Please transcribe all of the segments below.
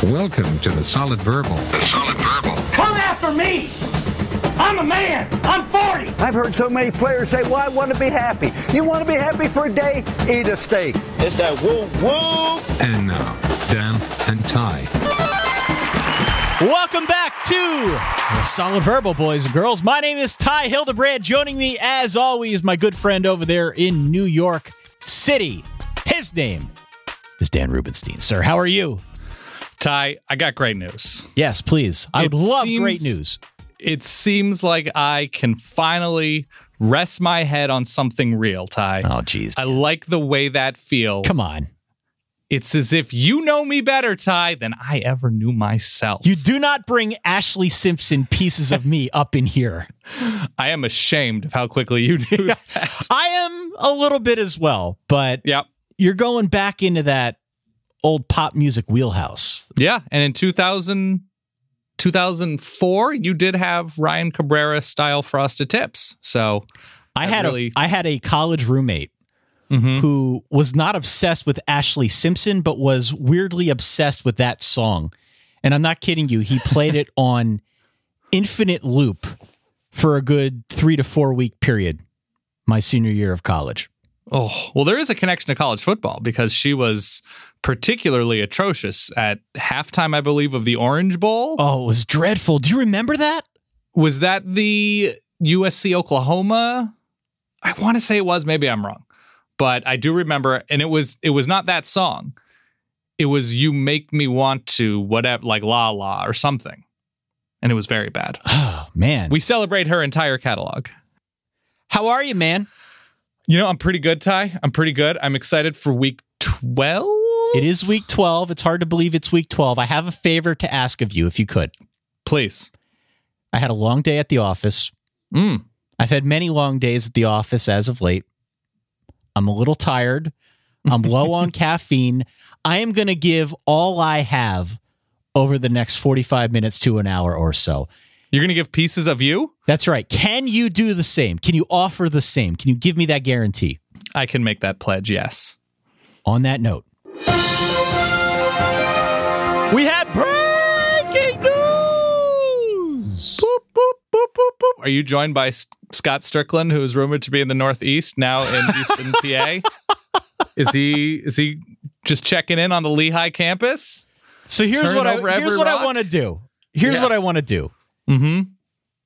Welcome to the Solid Verbal. The Solid Verbal. Come after me! I'm a man! I'm 40! I've heard so many players say, well, I want to be happy. You want to be happy for a day? Eat a steak. It's that woo-woo! And now, Dan and Ty. Welcome back to the Solid Verbal, boys and girls. My name is Ty Hildebrand. Joining me, as always, my good friend over there in New York City. His name is Dan Rubenstein. Sir, how are you? Ty, I got great news. Yes, please. I would love great news. It seems like I can finally rest my head on something real, Ty. Oh, geez. I like the way that feels. Come on. It's as if you know me better, Ty, than I ever knew myself. You do not bring Ashley Simpson pieces of me up in here. I am ashamed of how quickly you do that. I am a little bit as well, but yep. You're going back into that old pop music wheelhouse. Yeah, and in 2004, you did have Ryan Cabrera style Frosted Tips. So I had a college roommate who was not obsessed with Ashley Simpson, but was weirdly obsessed with that song. And I'm not kidding you. He played it on infinite loop for a good 3 to 4 week period my senior year of college. Oh, well, there is a connection to college football because she was particularly atrocious at halftime, I believe, of the Orange Bowl. Oh, it was dreadful. Do you remember that? Was that the USC Oklahoma? I want to say it was. Maybe I'm wrong. But I do remember, and it was not that song. It was You Make Me Want To, whatever, like La La or something. And it was very bad. Oh, man. We celebrate her entire catalog. How are you, man? You know, I'm pretty good, Ty. I'm pretty good. I'm excited for week 12. It is week 12. It's hard to believe it's week 12. I have a favor to ask of you, if you could. Please. I had a long day at the office. I've had many long days at the office as of late. I'm a little tired. I'm low on caffeine. I am going to give all I have over the next 45 minutes to an hour or so. You're going to give pieces of you? That's right. Can you do the same? Can you offer the same? Can you give me that guarantee? I can make that pledge, yes. On that note, we have breaking news! Boop, boop, boop, boop, boop. Are you joined by Scott Strickland, who is rumored to be in the Northeast, now in Easton, PA? Is he just checking in on the Lehigh campus? So here's what I want to do. Here's what I want to do. Mm-hmm.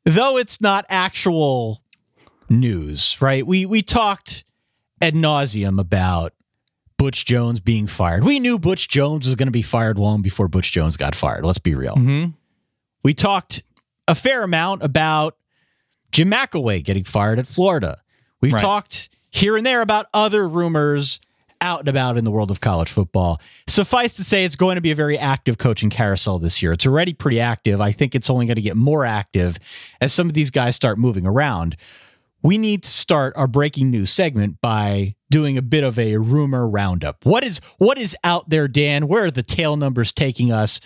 Though it's not actual news, right? We talked ad nauseum about Butch Jones being fired. We knew Butch Jones was going to be fired long before Butch Jones got fired. Let's be real. Mm-hmm. We talked a fair amount about Jim McElway getting fired at Florida. We've talked here and there about other rumors out and about in the world of college football. Suffice to say, it's going to be a very active coaching carousel this year. It's already pretty active. I think it's only going to get more active as some of these guys start moving around. We need to start our breaking news segment by doing a bit of a rumor roundup. What is out there, Dan? Where are the tail numbers taking us?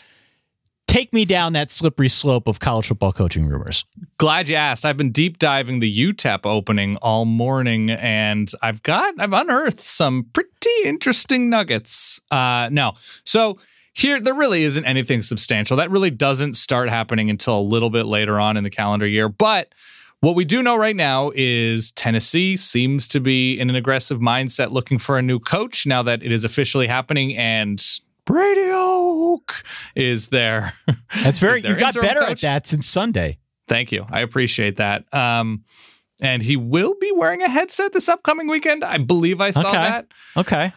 Take me down that slippery slope of college football coaching rumors. Glad you asked. I've been deep diving the UTEP opening all morning, and I've unearthed some pretty interesting nuggets. So here, there really isn't anything substantial. That really doesn't start happening until a little bit later on in the calendar year. But what we do know right now is Tennessee seems to be in an aggressive mindset looking for a new coach now that it is officially happening, and Brady Oak is there. That's very, you got better at that since Sunday. Thank you. I appreciate that. And he will be wearing a headset this upcoming weekend. I believe I saw that. Okay.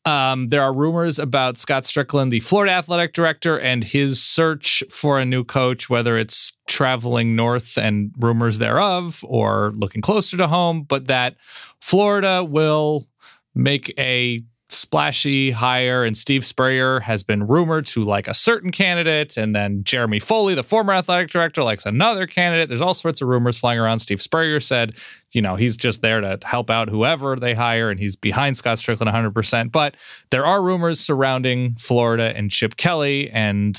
There are rumors about Scott Strickland, the Florida athletic director, and his search for a new coach, whether it's traveling north and rumors thereof or looking closer to home, but that Florida will make a splashy hire, and Steve Spurrier has been rumored to like a certain candidate, and then Jeremy Foley, the former athletic director, likes another candidate. There's all sorts of rumors flying around. Steve Spurrier said, he's just there to help out whoever they hire, and he's behind Scott Strickland 100%. But there are rumors surrounding Florida and Chip Kelly and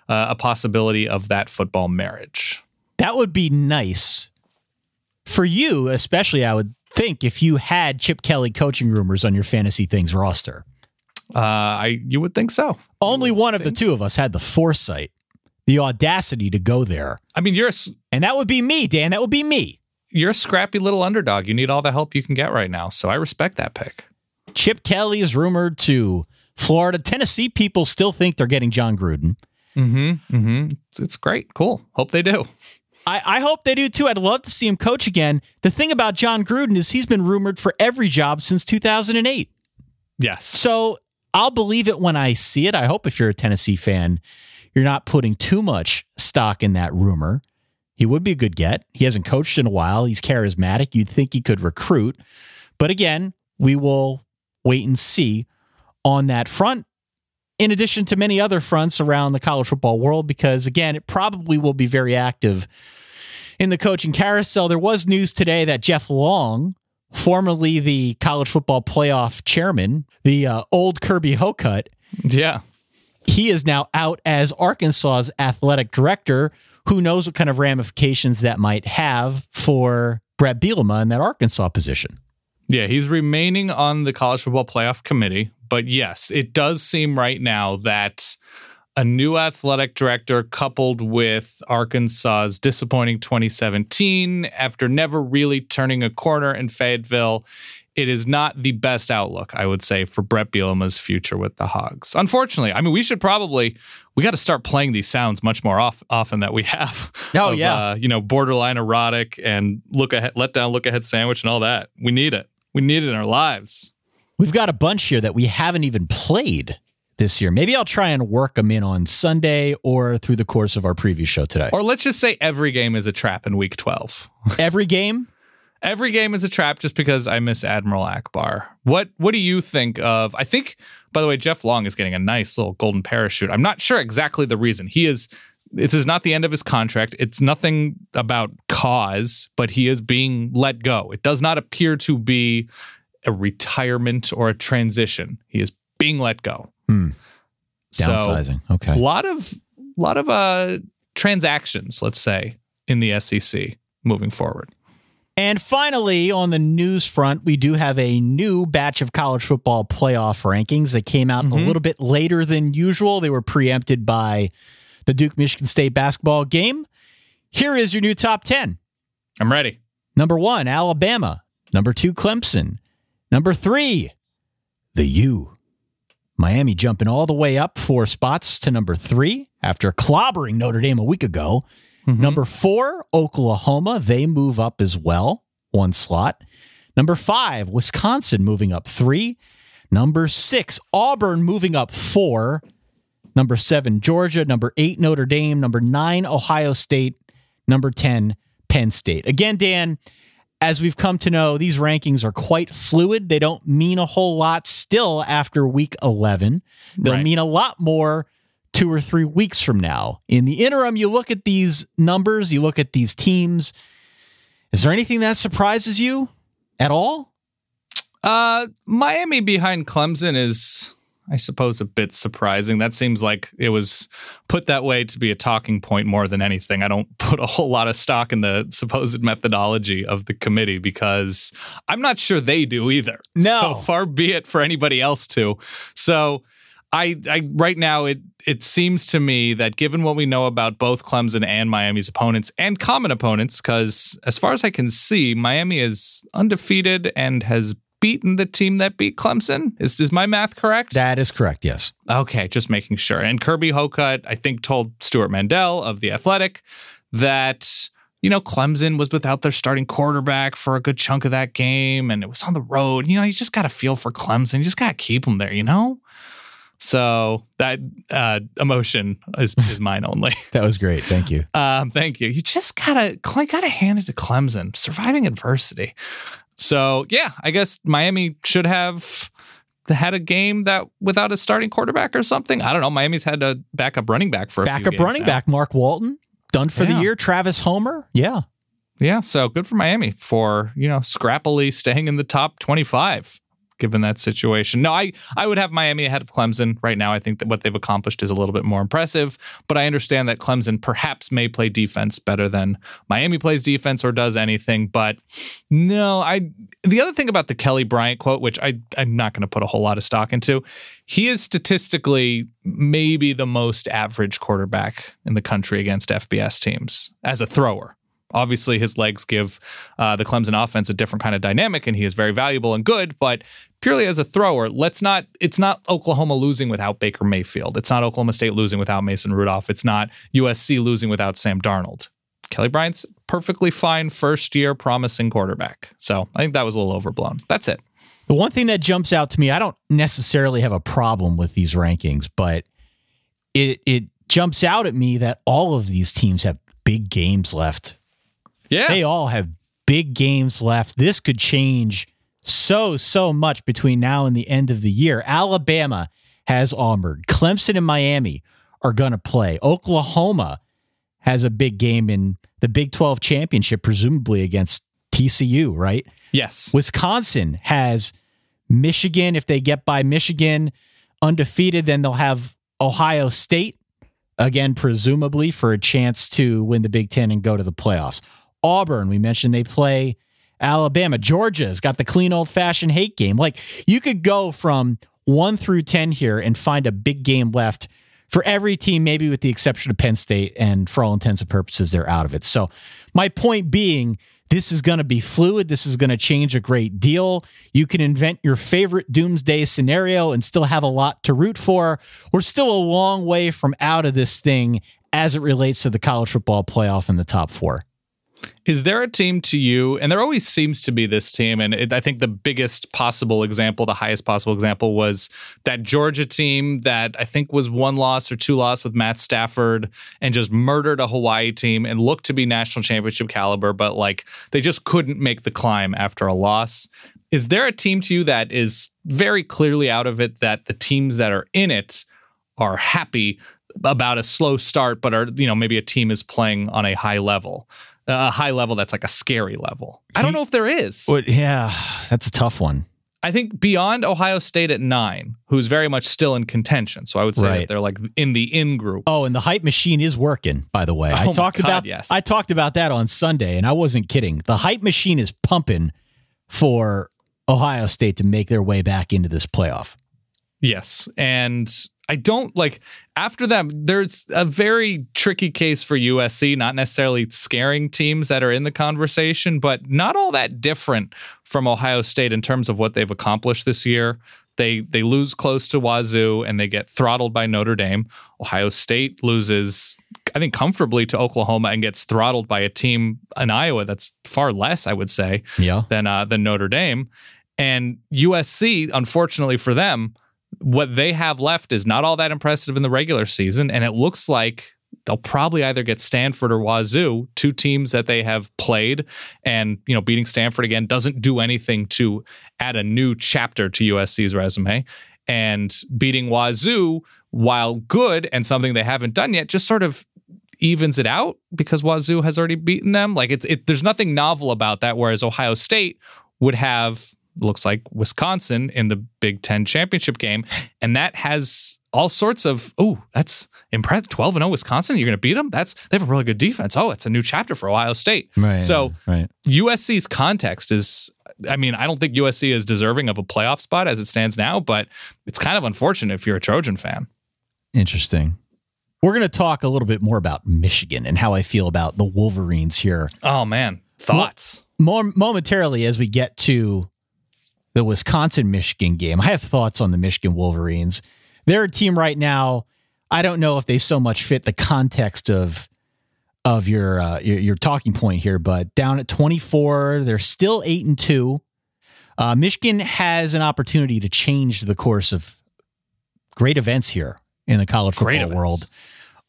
a possibility of that football marriage. That would be nice for you, especially, I would think, if you had Chip Kelly coaching rumors on your Fantasy Things roster. You would think so. Only one of the two of us had the foresight, the audacity to go there. I mean, and that would be me, Dan. That would be me. You're a scrappy little underdog. You need all the help you can get right now. So I respect that pick. Chip Kelly is rumored to Florida. Tennessee people still think they're getting John Gruden. It's great. Cool. Hope they do. I hope they do too. I'd love to see him coach again. The thing about John Gruden is he's been rumored for every job since 2008. Yes. So I'll believe it when I see it. I hope if you're a Tennessee fan, you're not putting too much stock in that rumor. He would be a good get. He hasn't coached in a while. He's charismatic. You'd think he could recruit. But again, we will wait and see on that front, in addition to many other fronts around the college football world, because, again, it probably will be very active in the coaching carousel. There was news today that Jeff Long, formerly the college football playoff chairman, the old Kirby Hocutt, he is now out as Arkansas's athletic director. Who knows what kind of ramifications that might have for Brett Bielema in that Arkansas position. Yeah, he's remaining on the college football playoff committee. But yes, it does seem right now that a new athletic director coupled with Arkansas's disappointing 2017, after never really turning a corner in Fayetteville, it is not the best outlook, I would say, for Brett Bielema's future with the Hogs. Unfortunately, I mean, we got to start playing these sounds much more often that we have. Borderline erotic and let down, look ahead sandwich and all that. We need it. We need it in our lives. We've got a bunch here that we haven't even played this year. Maybe I'll try and work them in on Sunday or through the course of our preview show today. Or let's just say every game is a trap in week 12. Every game? Every game is a trap just because I miss Admiral Akbar. What do you think of? I think, by the way, Jeff Long is getting a nice little golden parachute. I'm not sure exactly the reason. This is not the end of his contract. It's nothing about cause, but he is being let go. It does not appear to be a retirement or a transition. He is being let go. Downsizing. Okay. A lot of transactions, let's say, in the SEC moving forward. And finally, on the news front, we do have a new batch of college football playoff rankings that came out a little bit later than usual. They were preempted by the Duke-Michigan State basketball game. Here is your new top 10. I'm ready. Number 1, Alabama. Number 2, Clemson. Number 3, the U. Miami jumping all the way up 4 spots to number 3 after clobbering Notre Dame a week ago. Number 4, Oklahoma. They move up as well, 1 slot. Number 5, Wisconsin moving up 3. Number 6, Auburn moving up 4. Number 7, Georgia. Number 8, Notre Dame. Number 9, Ohio State. Number 10, Penn State. Again, Dan, as we've come to know, these rankings are quite fluid. They don't mean a whole lot still after week 11. They'll mean a lot more 2 or 3 weeks from now. In the interim, you look at these numbers, you look at these teams. Is there anything that surprises you at all? Miami behind Clemson is, I suppose, a bit surprising. That seems like it was put that way to be a talking point more than anything. I don't put a whole lot of stock in the supposed methodology of the committee because I'm not sure they do either. No. So far be it for anybody else to. So I right now, it seems to me that given what we know about both Clemson and Miami's opponents and common opponents, because as far as I can see, Miami is undefeated and has beaten the team that beat Clemson. Is my math correct? That is correct, yes. Okay, just making sure. And Kirby Hocutt, I think, told Stuart Mandel of The Athletic that, Clemson was without their starting quarterback for a good chunk of that game, and it was on the road. You just got to feel for Clemson. You just got to keep them there, So that emotion is mine only. That was great. Thank you. Thank you. You just gotta hand it to Clemson, surviving adversity. So yeah, I guess Miami should have had a game that without a starting quarterback or something. I don't know. Miami's had a backup running back for a few games running now. back, Mark Walton, done for the year. Travis Homer. Yeah. Yeah. So good for Miami for, scrappily staying in the top 25. given that situation. No, I would have Miami ahead of Clemson right now. I think that what they've accomplished is a little bit more impressive, but I understand that Clemson perhaps may play defense better than Miami plays defense or does anything. But no, the other thing about the Kelly Bryant quote, which I'm not going to put a whole lot of stock into, he is statistically maybe the most average quarterback in the country against FBS teams as a thrower. Obviously, his legs give the Clemson offense a different kind of dynamic, and he is very valuable and good, but purely as a thrower, it's not Oklahoma losing without Baker Mayfield. It's not Oklahoma State losing without Mason Rudolph. It's not USC losing without Sam Darnold. Kelly Bryant's perfectly fine first-year promising quarterback. So I think that was a little overblown. That's it. The one thing that jumps out to me, I don't necessarily have a problem with these rankings, but it jumps out at me that all of these teams have big games left. Yeah. They all have big games left. This could change so much between now and the end of the year. Alabama has Auburn. Clemson and Miami are going to play. Oklahoma has a big game in the Big 12 championship, presumably against TCU, right? Yes. Wisconsin has Michigan. If they get by Michigan undefeated, then they'll have Ohio State, again, presumably for a chance to win the Big Ten and go to the playoffs. Auburn, we mentioned they play Alabama. Georgia's got the clean old-fashioned hate game. Like, you could go from 1 through 10 here and find a big game left for every team, maybe with the exception of Penn State, and for all intents and purposes, they're out of it. So my point being, this is going to be fluid. This is going to change a great deal. You can invent your favorite doomsday scenario and still have a lot to root for. We're still a long way from out of this thing as it relates to the college football playoff in the top 4. Is there a team to you, and there always seems to be this team, and I think the biggest possible example, the highest possible example, was that Georgia team that I think was 1 loss or 2 loss with Matt Stafford and just murdered a Hawaii team and looked to be national championship caliber, but like they just couldn't make the climb after a loss. Is there a team to you that is very clearly out of it, that the teams that are in it are happy about a slow start, but are, maybe a team is playing on a high level? A high level that's like a scary level. I don't know if there is. But yeah, that's a tough one. I think beyond Ohio State at 9, who's very much still in contention. So I would say that they're like in the in group. Oh, and the hype machine is working, by the way. I talked about that on Sunday, and I wasn't kidding. The hype machine is pumping for Ohio State to make their way back into this playoff. Yes. And I don't like after them. There's a very tricky case for USC, not necessarily scaring teams that are in the conversation, but not all that different from Ohio State in terms of what they've accomplished this year. They lose close to Wazoo and they get throttled by Notre Dame. Ohio State loses, I think, comfortably to Oklahoma and gets throttled by a team in Iowa that's far less, I would say, than Notre Dame. And USC, unfortunately for them, what they have left is not all that impressive in the regular season, and it looks like they'll probably either get Stanford or Wazoo, 2 teams that they have played, and beating Stanford again doesn't do anything to add a new chapter to USC's resume, and beating Wazoo, while good and something they haven't done yet, just sort of evens it out because Wazoo has already beaten them. Like there's nothing novel about that, whereas Ohio State would have, looks like, Wisconsin in the Big Ten championship game. And that has all sorts of, that's impressive. 12-0 Wisconsin, you're going to beat them? They have a really good defense. Oh, it's a new chapter for Ohio State. Right, so right. USC's context is, I don't think USC is deserving of a playoff spot as it stands now, but it's kind of unfortunate if you're a Trojan fan. Interesting. We're going to talk a little bit more about Michigan and how I feel about the Wolverines here. Oh, man. Thoughts? More momentarily as we get to the Wisconsin-Michigan game. I have thoughts on the Michigan Wolverines. They're a team right now, I don't know if they so much fit the context of your talking point here, but down at 24, they're still 8-2. Michigan has an opportunity to change the course of great events here in the college football world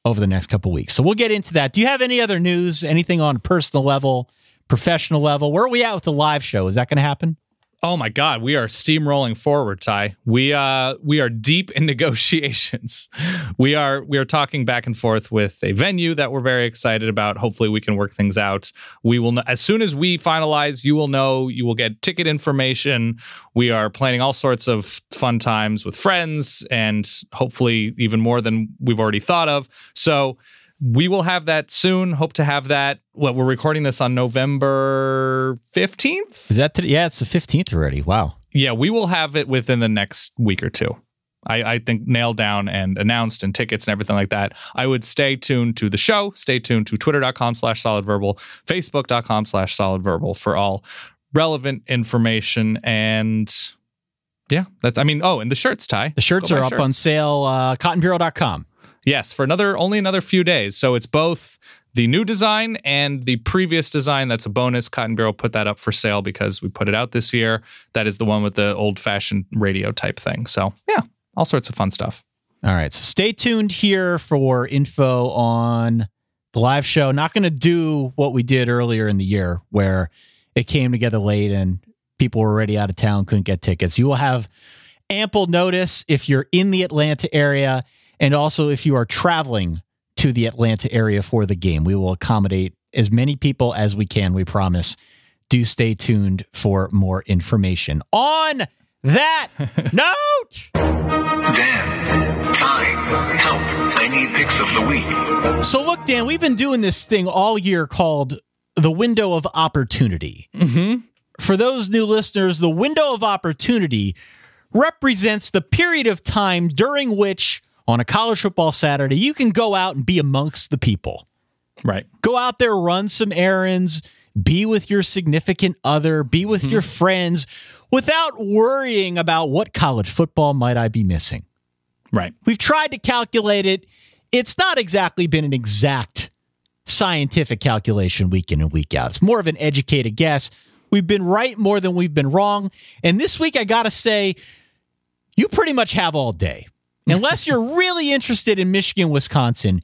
over the next couple of weeks. So we'll get into that. Do you have any other news, anything on a personal level, professional level? Where are we at with the live show? Is that going to happen? Oh my God, we are steamrolling forward, Ty. We are deep in negotiations. We are talking back and forth with a venue that we're very excited about. Hopefully we can work things out. We will know, as soon as we finalize, you will know, you will get ticket information. We are planning all sorts of fun times with friends and hopefully even more than we've already thought of. So we will have that soon. Hope to have that. What, we're recording this on November 15th? Is that yeah, it's the 15th already. Wow. Yeah, we will have it within the next week or two. I think nailed down and announced and tickets and everything like that. I would stay tuned to the show. Stay tuned to twitter.com/solidverbal, facebook.com/solidverbal for all relevant information. And yeah, and the shirts, Ty. The shirts are up on sale, cottonbureau.com. Yes, for only another few days. So it's both the new design and the previous design. That's a bonus. Cotton Bureau put that up for sale because we put it out this year. That is the one with the old-fashioned radio type thing. So yeah, all sorts of fun stuff. All right, so stay tuned here for info on the live show. Not going to do what we did earlier in the year where it came together late and people were already out of town, couldn't get tickets. You will have ample notice if you're in the Atlanta area. And also, if you are traveling to the Atlanta area for the game, we will accommodate as many people as we can, we promise. Do stay tuned for more information. On that note! Dan, time, help. I need picks of the week. So look, Dan, we've been doing this thing all year called the window of opportunity. Mm-hmm. For those new listeners, the window of opportunity represents the period of time during which on a college football Saturday, you can go out and be amongst the people. Right. Go out there, run some errands, be with your significant other, be with your friends without worrying about what college football might I be missing. Right. We've tried to calculate it. It's not exactly been an exact scientific calculation week in and week out. It's more of an educated guess. We've been right more than we've been wrong. And this week, I got to say, you pretty much have all day. Unless you're really interested in Michigan, Wisconsin,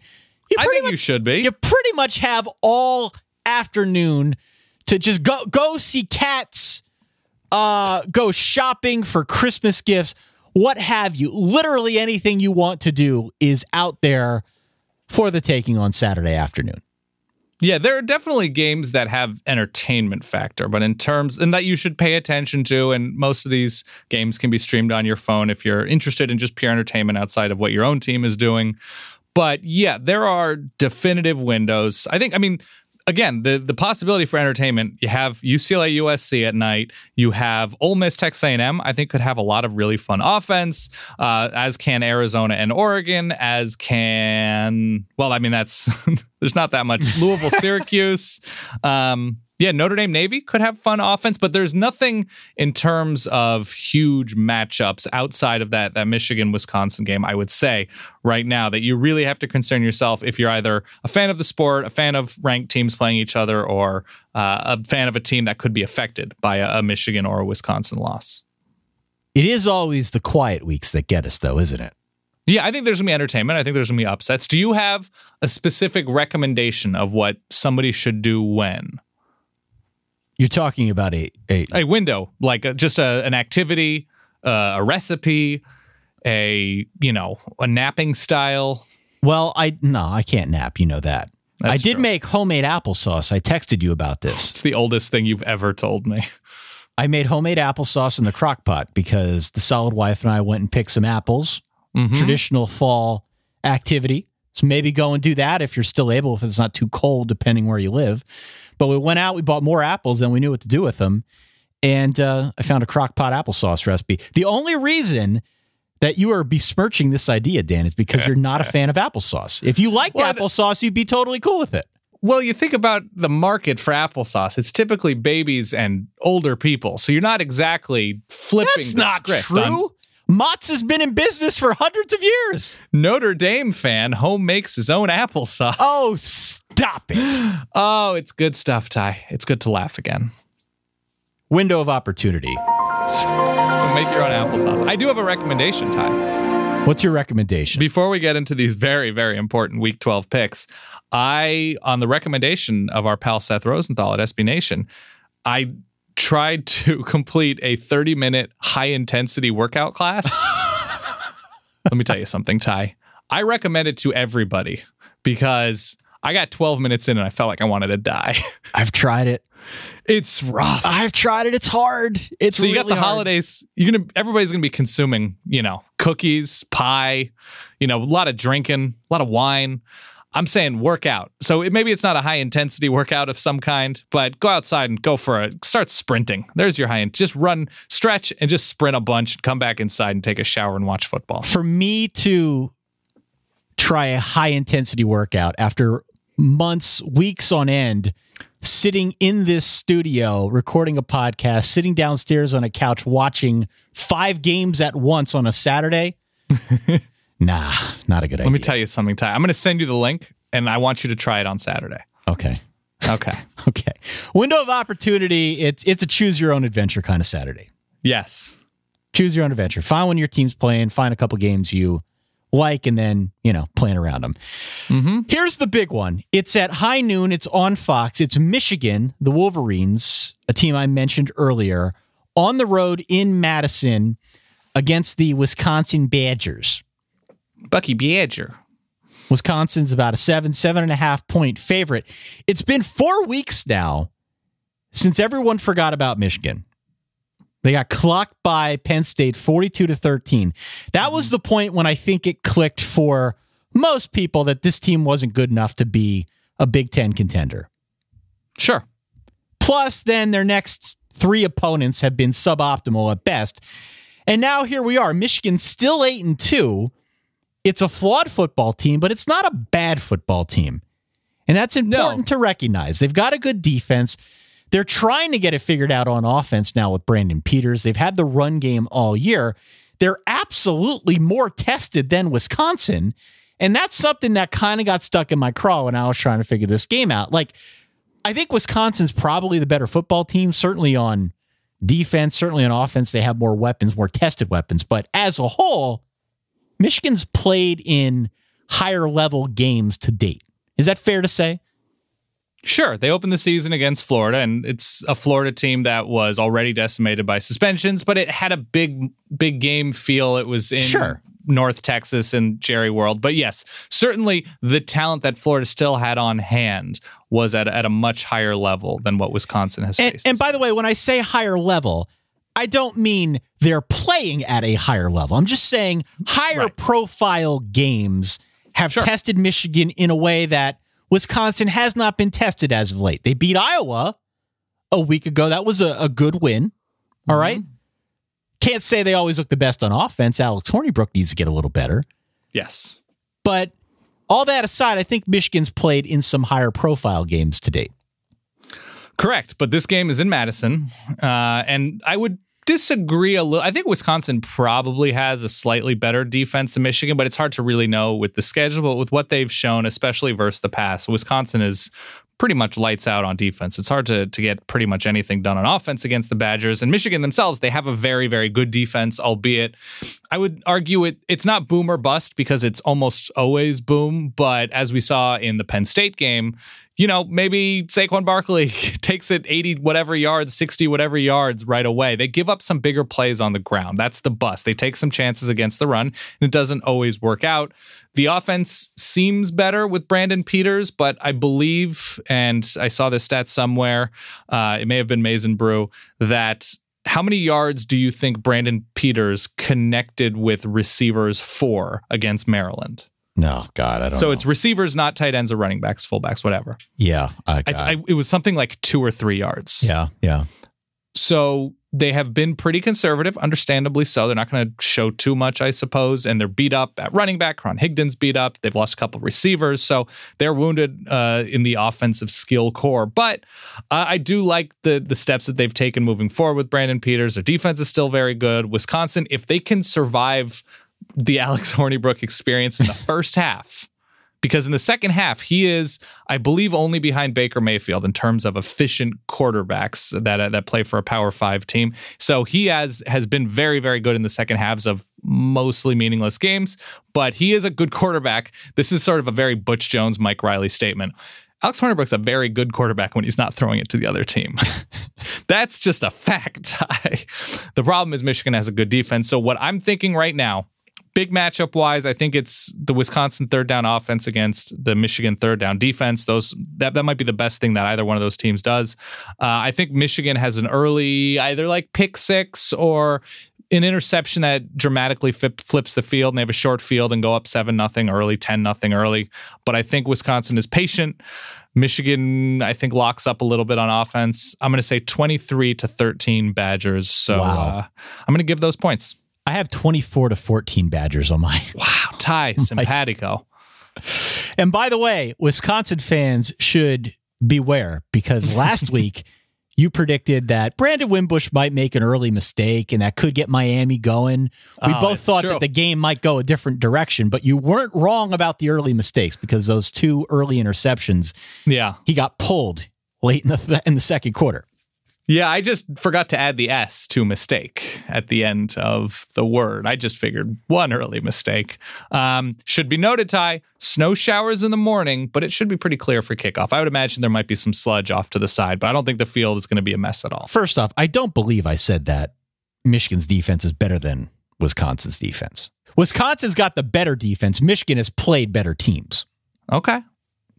you should be. You pretty much have all afternoon to just go see cats, go shopping for Christmas gifts, what have you. Literally anything you want to do is out there for the taking on Saturday afternoon. Yeah, there are definitely games that have entertainment factor, but and that you should pay attention to, and most of these games can be streamed on your phone if you're interested in just pure entertainment outside of what your own team is doing. But yeah, there are definitive windows. Again, the possibility for entertainment, you have UCLA USC at night, you have Ole Miss Texas A&M, I think could have a lot of really fun offense, as can Arizona and Oregon, that's there's not that much. Louisville, Syracuse, Notre Dame Navy could have fun offense, but there's nothing in terms of huge matchups outside of that Michigan Wisconsin game, I would say right now, that you really have to concern yourself if you're either a fan of the sport, a fan of ranked teams playing each other, or a fan of a team that could be affected by a Michigan or a Wisconsin loss. It is always the quiet weeks that get us, though, isn't it? Yeah, I think there's going to be entertainment. I think there's going to be upsets. Do you have a specific recommendation of what somebody should do when? You're talking about a window, like just an activity, a recipe, a napping style. Well, I can't nap. You know that. I did make homemade applesauce. I texted you about this. It's the oldest thing you've ever told me. I made homemade applesauce in the crock pot because the solid wife and I went and picked some apples. Mm-hmm. Traditional fall activity. So maybe go and do that if you're still able, if it's not too cold, depending where you live. But we went out, we bought more apples than we knew what to do with them. And I found a crock pot applesauce recipe. The only reason that you are besmirching this idea, Dan, is because you're not a fan of applesauce. If you liked applesauce, you'd be totally cool with it. Well, you think about the market for applesauce. It's typically babies and older people. So you're not exactly flipping That's the not script. True. Mott's has been in business for hundreds of years. Notre Dame fan, home makes his own applesauce. Oh, stop it. Oh, it's good stuff, Ty. It's good to laugh again. Window of opportunity. So make your own applesauce. I do have a recommendation, Ty. What's your recommendation? Before we get into these very, very important Week 12 picks, on the recommendation of our pal Seth Rosenthal at SB Nation, I tried to complete a 30-minute high-intensity workout class. Let me tell you something, Ty. I recommend it to everybody because I got 12 minutes in and I felt like I wanted to die. I've tried it. It's rough. I've tried it. It's hard. It's so you really got the hard. holidays. Everybody's gonna be consuming, cookies, pie, a lot of drinking, a lot of wine. I'm saying workout. So maybe it's not a high intensity workout of some kind, but go outside and go for it. Start sprinting. There's your high end. Just run, stretch, and just sprint a bunch. Come back inside and take a shower and watch football. For me to try a high intensity workout after months, weeks on end, sitting in this studio, recording a podcast, sitting downstairs on a couch, watching 5 games at once on a Saturday. Nah, not a good idea. Let me tell you something, Ty. I'm going to send you the link, and I want you to try it on Saturday. Okay. Okay. Okay. Window of opportunity. It's a choose your own adventure kind of Saturday. Yes. Choose your own adventure. Find when your team's playing. Find a couple games you like, and then playing around them. Mm-hmm. Here's the big one. It's at high noon. It's on Fox. It's Michigan, the Wolverines, a team I mentioned earlier, on the road in Madison against the Wisconsin Badgers. Bucky Badger. Wisconsin's about a 7.5 point favorite. It's been 4 weeks now since everyone forgot about Michigan. They got clocked by Penn State 42-13. That was the point when I think it clicked for most people that this team wasn't good enough to be a Big Ten contender. Sure. Plus, then their next 3 opponents have been suboptimal at best. And now here we are. Michigan's still 8-2. It's a flawed football team, but it's not a bad football team. And that's important to recognize. They've got a good defense. They're trying to get it figured out on offense now with Brandon Peters. They've had the run game all year. They're absolutely more tested than Wisconsin. And that's something that kind of got stuck in my craw when I was trying to figure this game out. I think Wisconsin's probably the better football team, certainly on defense, certainly on offense. They have more weapons, more tested weapons. But as a whole, Michigan's played in higher level games to date. Is that fair to say? Sure. They opened the season against Florida, and it's a Florida team that was already decimated by suspensions, but it had a big game feel. It was in North Texas and Jerry World. But yes, certainly the talent that Florida still had on hand was at a much higher level than what Wisconsin has faced. And by the way, when I say higher level, I don't mean they're playing at a higher level. I'm just saying higher profile games have tested Michigan in a way that Wisconsin has not been tested as of late. They beat Iowa a week ago. That was a good win. All right. Can't say they always look the best on offense. Alex Hornibrook needs to get a little better. Yes. But all that aside, I think Michigan's played in some higher profile games to date. Correct. But this game is in Madison. And I would disagree a little. I think Wisconsin probably has a slightly better defense than Michigan, but it's hard to really know with the schedule. But with what they've shown, especially versus the pass, Wisconsin is pretty much lights out on defense. It's hard to get pretty much anything done on offense against the Badgers. And Michigan themselves, they have a very, very good defense, albeit I would argue it's not boom or bust because it's almost always boom. But as we saw in the Penn State game, maybe Saquon Barkley takes it 80 whatever yards, 60 whatever yards right away. They give up some bigger plays on the ground. That's the bust. They take some chances against the run, and it doesn't always work out. The offense seems better with Brandon Peters, but I believe, and I saw this stat somewhere, it may have been Mason Brew, that how many yards do you think Brandon Peters connected with receivers for against Maryland? No, God, I don't know. So it's receivers, not tight ends or running backs, fullbacks, whatever. Yeah. It was something like 2 or 3 yards. Yeah. So they have been pretty conservative, understandably so. They're not going to show too much, I suppose. And they're beat up at running back. Ron Higdon's beat up. They've lost a couple receivers. So they're wounded in the offensive skill core. But I do like the steps that they've taken moving forward with Brandon Peters. Their defense is still very good. Wisconsin, if they can survive the Alex Hornibrook experience in the first half, because in the second half, he is, I believe, only behind Baker Mayfield in terms of efficient quarterbacks that play for a Power 5 team. So he has been very, very good in the second halves of mostly meaningless games, but he is a good quarterback. This is sort of a very Butch Jones, Mike Riley statement. Alex Hornibrook's a very good quarterback when he's not throwing it to the other team. That's just a fact. The problem is Michigan has a good defense. So what I'm thinking right now, big matchup wise, I think it's the Wisconsin third down offense against the Michigan third down defense. That might be the best thing that either one of those teams does. I think Michigan has an early either like pick six or an interception that dramatically flips the field, and they have a short field and go up 7-0 early, 10-0 early. But I think Wisconsin is patient. Michigan, I think, locks up a little bit on offense. I'm going to say 23-13 Badgers. So I'm going to give those points. I have 24-14 Badgers on mine. Wow, Ty, simpatico. And by the way, Wisconsin fans should beware, because last week you predicted that Brandon Wimbush might make an early mistake and that could get Miami going. We both thought that the game might go a different direction, but you weren't wrong about the early mistakes, because those two early interceptions, he got pulled late in the second quarter. Yeah, I just forgot to add the S to mistake at the end of the word. I just figured one early mistake. Should be noted, Ty, snow showers in the morning, but it should be pretty clear for kickoff. I would imagine there might be some sludge off to the side, but I don't think the field is going to be a mess at all. First off, I don't believe I said that Michigan's defense is better than Wisconsin's defense. Wisconsin's got the better defense. Michigan has played better teams. Okay.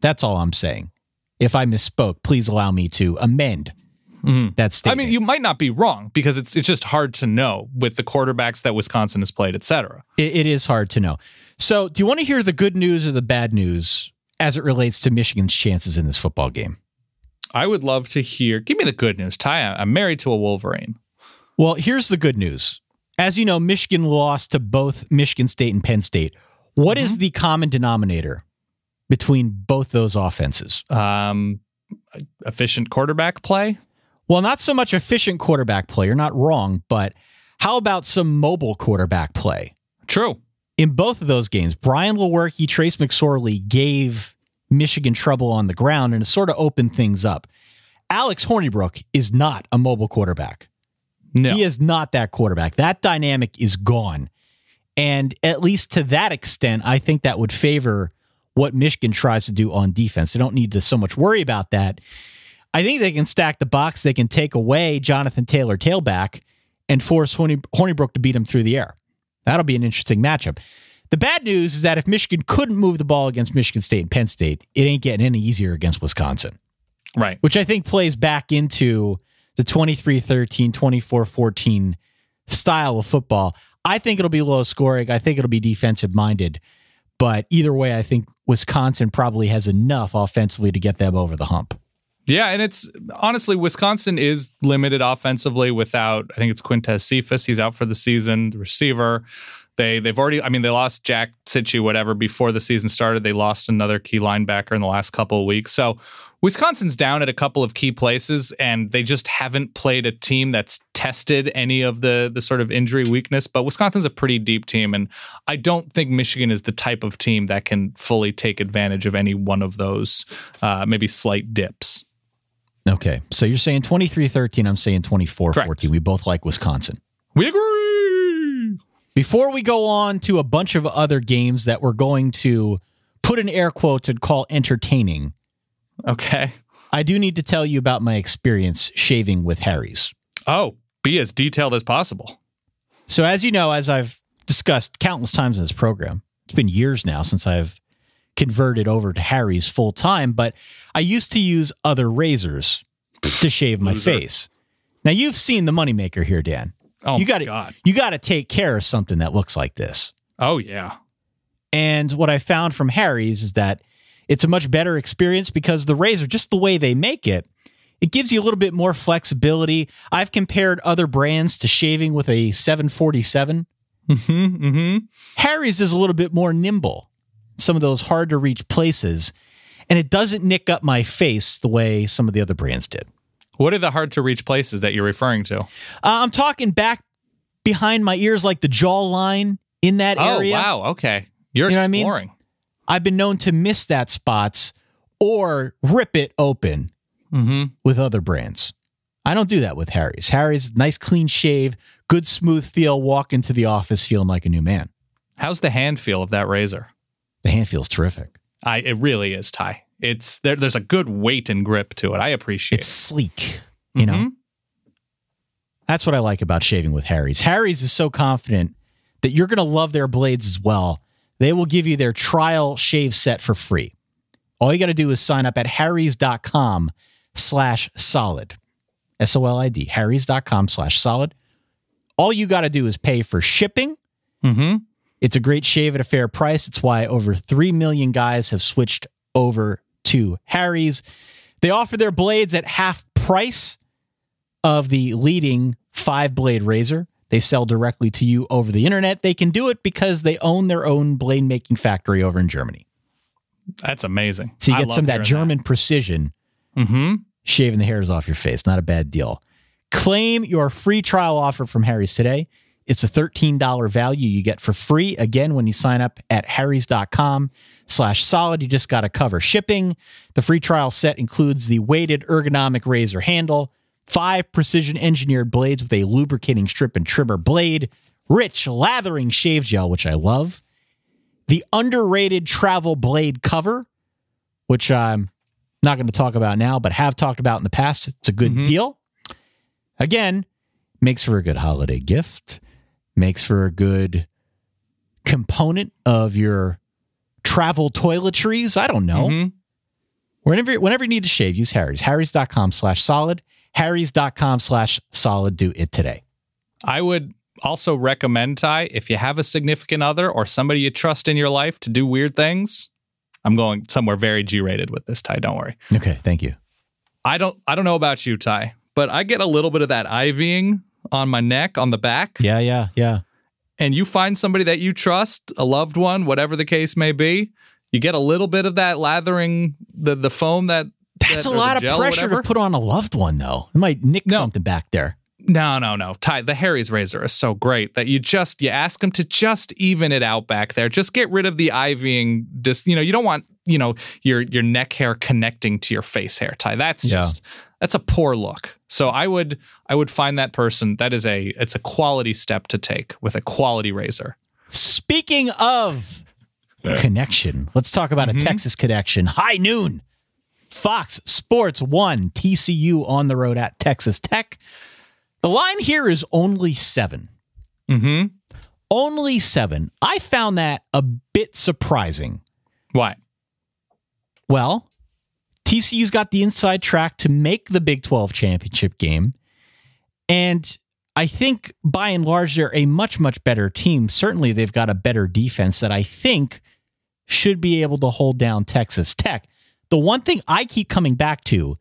That's all I'm saying. If I misspoke, please allow me to amend that statement. I mean, you might not be wrong, because it's just hard to know with the quarterbacks that Wisconsin has played, et cetera. It is hard to know. So do you want to hear the good news or the bad news as it relates to Michigan's chances in this football game? I would love to hear. Give me the good news, Ty. I'm married to a Wolverine. Well, here's the good news. As you know, Michigan lost to both Michigan State and Penn State. What is the common denominator between both those offenses? Efficient quarterback play? Well, not so much efficient quarterback play. You're not wrong, but how about some mobile quarterback play? True. In both of those games, Brian Lewerke, Trace McSorley gave Michigan trouble on the ground, and it sort of opened things up. Alex Hornibrook is not a mobile quarterback. No. He is not that quarterback. That dynamic is gone. And at least to that extent, I think that would favor what Michigan tries to do on defense. They don't need to so much worry about that. I think they can stack the box. They can take away Jonathan Taylor tailback and force Hornibrook to beat him through the air. That'll be an interesting matchup. The bad news is that if Michigan couldn't move the ball against Michigan State and Penn State, it ain't getting any easier against Wisconsin. Right. Which I think plays back into the 23-13, 24-14 style of football. I think it'll be low scoring. I think it'll be defensive minded. But either way, I think Wisconsin probably has enough offensively to get them over the hump. Yeah, and it's honestly, Wisconsin is limited offensively without, I think it's Quintez Cephas. He's out for the season, the receiver. They've already, they lost Jack Sitchy, whatever, before the season started. They lost another key linebacker in the last couple of weeks. So Wisconsin's down at a couple of key places, and they just haven't played a team that's tested any of the sort of injury weakness. But Wisconsin's a pretty deep team, and I don't think Michigan is the type of team that can fully take advantage of any one of those maybe slight dips. Okay, so you're saying 23-13, I'm saying 24-14. Correct. We both like Wisconsin. We agree! Before we go on to a bunch of other games that we're going to put in air quotes and call entertaining, okay, I do need to tell you about my experience shaving with Harry's. Oh, be as detailed as possible. So as you know, as I've discussed countless times in this program, it's been years now since I've converted over to Harry's full time, but I used to use other razors to shave my face. Now you've seen the moneymaker here, Dan. Oh, you God. You got to take care of something that looks like this. Oh, yeah. And what I found from Harry's is that it's a much better experience because the razor, just the way they make it, it gives you a little bit more flexibility. I've compared other brands to shaving with a 747. Harry's is a little bit more nimble. Some of those hard to reach places, and it doesn't nick up my face the way some of the other brands did. What are the hard to reach places that you're referring to? I'm talking back behind my ears, like the jawline in that area. Oh, wow. Okay. You're exploring. What I mean? I've been known to miss that spots or rip it open with other brands. I don't do that with Harry's. Harry's, nice clean shave, good smooth feel, walk into the office feeling like a new man. How's the hand feel of that razor? The hand feels terrific. It really is, Ty. There's a good weight and grip to it. I appreciate it's it. sleek, you know? That's what I like about shaving with Harry's. Harry's is so confident that you're going to love their blades as well. They will give you their trial shave set for free. All you got to do is sign up at harrys.com/solid. SOLID. harrys.com/solid. All you got to do is pay for shipping. It's a great shave at a fair price. It's why over 3 million guys have switched over to Harry's. They offer their blades at half price of the leading 5-blade razor. They sell directly to you over the internet. They can do it because they own their own blade making factory over in Germany. That's amazing. So you get some of that German precision shaving the hairs off your face. Not a bad deal. Claim your free trial offer from Harry's today. It's a $13 value you get for free. Again, when you sign up at harrys.com/solid, you just got to cover shipping. The free trial set includes the weighted ergonomic razor handle, 5 precision engineered blades with a lubricating strip and trimmer blade, rich lathering shave gel, which I love, the underrated travel blade cover, which I'm not going to talk about now, but have talked about in the past. It's a good deal. Again, makes for a good holiday gift, makes for a good component of your travel toiletries. I don't know. Whenever you need to shave, use Harry's. Harrys.com/solid. Harrys.com/solid. Do it today. I would also recommend, Ty, if you have a significant other or somebody you trust in your life to do weird things, I'm going somewhere very G-rated with this, Ty. Don't worry. Okay, thank you. I don't know about you, Ty, but I get a little bit of that ivying on my neck, on the back. Yeah. And you find somebody that you trust, a loved one, whatever the case may be, you get a little bit of that lathering, the foam That's a lot of pressure to put on a loved one, though. It might nick something back there. No. Ty, the Harry's razor is so great that you ask them to just even it out back there. Just get rid of the ivying. You don't want, your neck hair connecting to your face hair, Ty. That's a poor look. So I would find that person. It's a quality step to take with a quality razor. Speaking of connection, let's talk about a Texas connection. High noon. Fox Sports 1, TCU on the road at Texas Tech. The line here is only 7. Only 7. I found that a bit surprising. Why? Well, TCU's got the inside track to make the Big 12 championship game. And I think by and large, they're a much, much better team. Certainly, they've got a better defense that I think should be able to hold down Texas Tech. The one thing I keep coming back to,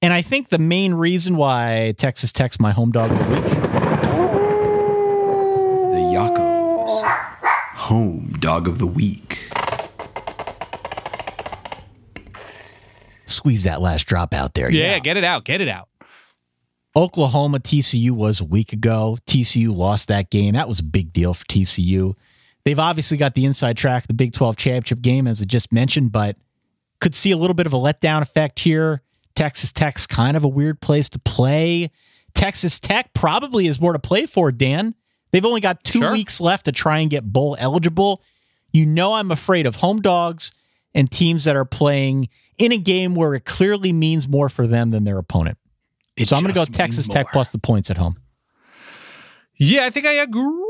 and I think the main reason why Texas Tech's my home dog of the week. The Yakos home dog of the week. Squeeze that last drop out there. Yeah, get it out. Oklahoma TCU was a week ago. TCU lost that game. That was a big deal for TCU. They've obviously got the inside track of the Big 12 championship game, as I just mentioned, but could see a little bit of a letdown effect here. Texas Tech's kind of a weird place to play. Texas Tech probably has more to play for, Dan. They've only got 2 weeks left to try and get bowl eligible. I'm afraid of home dogs and teams that are playing in a game where it clearly means more for them than their opponent. So I'm going to go Texas Tech plus the points at home. Yeah, I think I agree.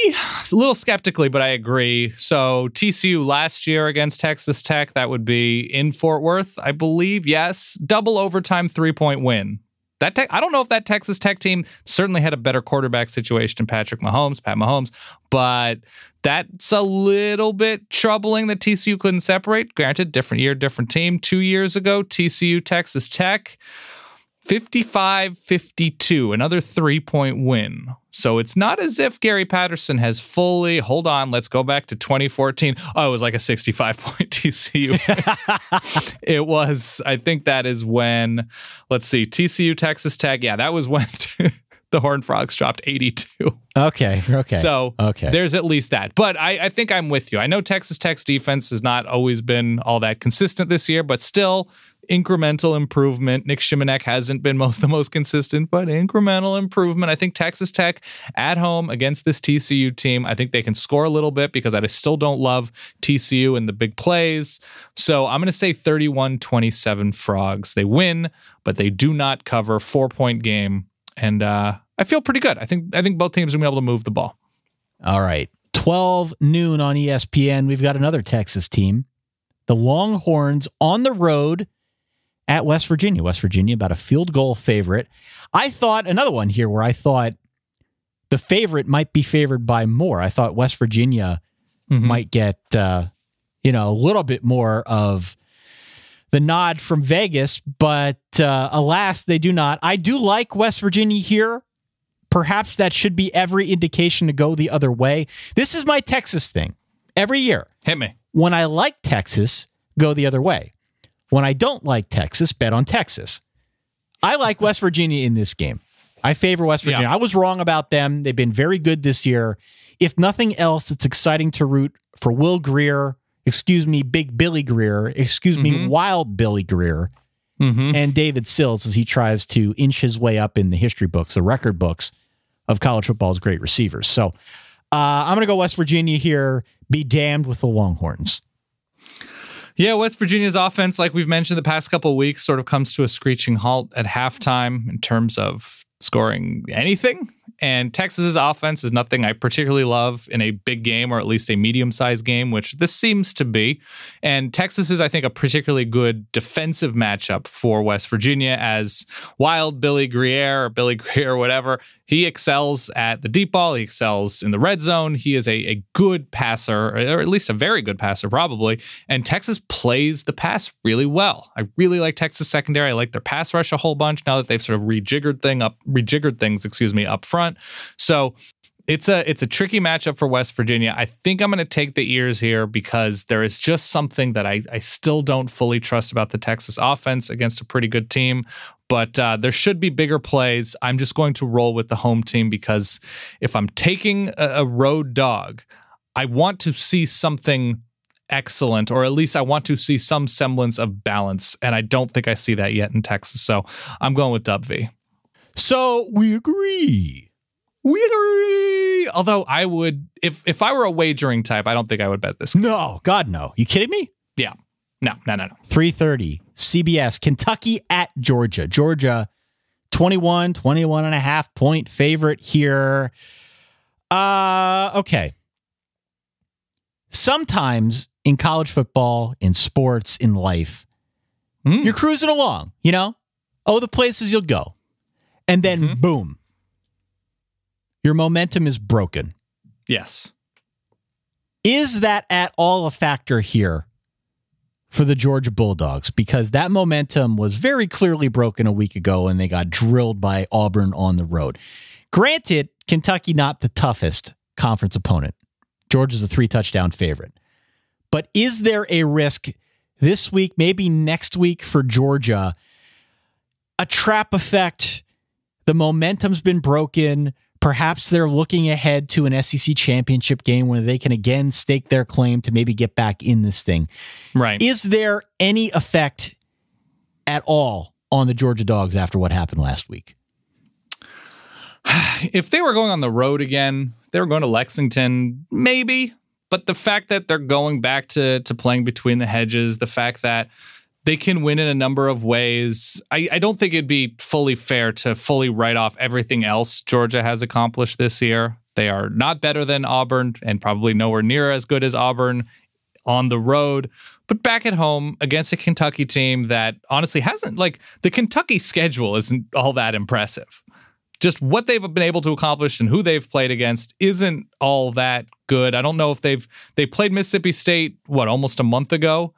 A little skeptically, but I agree. So TCU last year against Texas Tech, that would be in Fort Worth, I believe. Yes. Double overtime 3-point win. I don't know if that Texas Tech team certainly had a better quarterback situation than Pat Mahomes, but that's a little bit troubling that TCU couldn't separate. Granted, different year, different team. 2 years ago, TCU, Texas Tech, 55-52, another 3-point win. So it's not as if Gary Patterson has fully, hold on, let's go back to 2014. Oh, it was like a 65-point TCU. It was, I think that is when, let's see, TCU, Texas Tech. Yeah, that was when The Horned Frogs dropped 82. Okay. So there's at least that. But I think I'm with you. I know Texas Tech's defense has not always been all that consistent this year, but still incremental improvement. Nick Shimanek hasn't been the most consistent, but incremental improvement. I think Texas Tech at home against this TCU team, I think they can score a little bit because I still don't love TCU in the big plays. So I'm going to say 31-27 Frogs. They win, but they do not cover. 4-point game. And I feel pretty good. I think both teams are going to be able to move the ball. All right. 12 noon on ESPN. We've got another Texas team. The Longhorns on the road at West Virginia. West Virginia, about a field goal favorite. I thought another one here where I thought the favorite might be favored by more. I thought West Virginia might get, a little bit more of the nod from Vegas, but alas, they do not. I do like West Virginia here. Perhaps that should be every indication to go the other way. This is my Texas thing. Every year. Hit me. When I like Texas, go the other way. When I don't like Texas, bet on Texas. I like West Virginia in this game. I favor West Virginia. Yeah. I was wrong about them. They've been very good this year. If nothing else, it's exciting to root for Will Grier, Big Billy Grier, Wild Billy Grier, and David Sills as he tries to inch his way up in the history books, the record books of college football's great receivers. So I'm going to go West Virginia here. Be damned with the Longhorns. Yeah, West Virginia's offense, like we've mentioned the past couple of weeks, sort of comes to a screeching halt at halftime in terms of scoring anything. And Texas's offense is nothing I particularly love in a big game, or at least a medium-sized game, which this seems to be. And Texas is, I think, a particularly good defensive matchup for West Virginia, as Wild Billy Grier, or Billy Grier, whatever, he excels at the deep ball. He excels in the red zone. He is a good passer, or at least a very good passer, probably. And Texas plays the pass really well. I really like Texas secondary. I like their pass rush a whole bunch now that they've sort of rejiggered things up front. So it's a tricky matchup for West Virginia. I think I'm going to take the ears here because there is just something that I still don't fully trust about the Texas offense against a pretty good team. But there should be bigger plays. I'm just going to roll with the home team because if I'm taking a road dog, I want to see something excellent, or at least I want to see some semblance of balance. And I don't think I see that yet in Texas. So I'm going with Dub V. So we agree. Although I would, if I were a wagering type, I don't think I would bet this. No, God, no. You kidding me? Yeah. No. 3:30, CBS, Kentucky at Georgia. Georgia, 21 and a half point favorite here. Okay. Sometimes in college football, in sports, in life, you're cruising along, the places you'll go. And then, boom, your momentum is broken. Yes. Is that at all a factor here for the Georgia Bulldogs? Because that momentum was very clearly broken a week ago and they got drilled by Auburn on the road. Granted, Kentucky not the toughest conference opponent. Georgia's a 3-touchdown favorite. But is there a risk this week, maybe next week for Georgia, a trap effect? The momentum's been broken. Perhaps they're looking ahead to an SEC championship game where they can again stake their claim to maybe get back in this thing. Right. Is there any effect at all on the Georgia Dogs after what happened last week? If they were going on the road again, if they were going to Lexington, maybe. But the fact that they're going back to playing between the hedges, the fact that they can win in a number of ways, I don't think it'd be fully fair to fully write off everything else Georgia has accomplished this year. They are not better than Auburn and probably nowhere near as good as Auburn on the road. But back at home against a Kentucky team that honestly hasn't, the Kentucky schedule isn't all that impressive. Just what they've been able to accomplish and who they've played against isn't all that good. I don't know if they played Mississippi State, almost a month ago.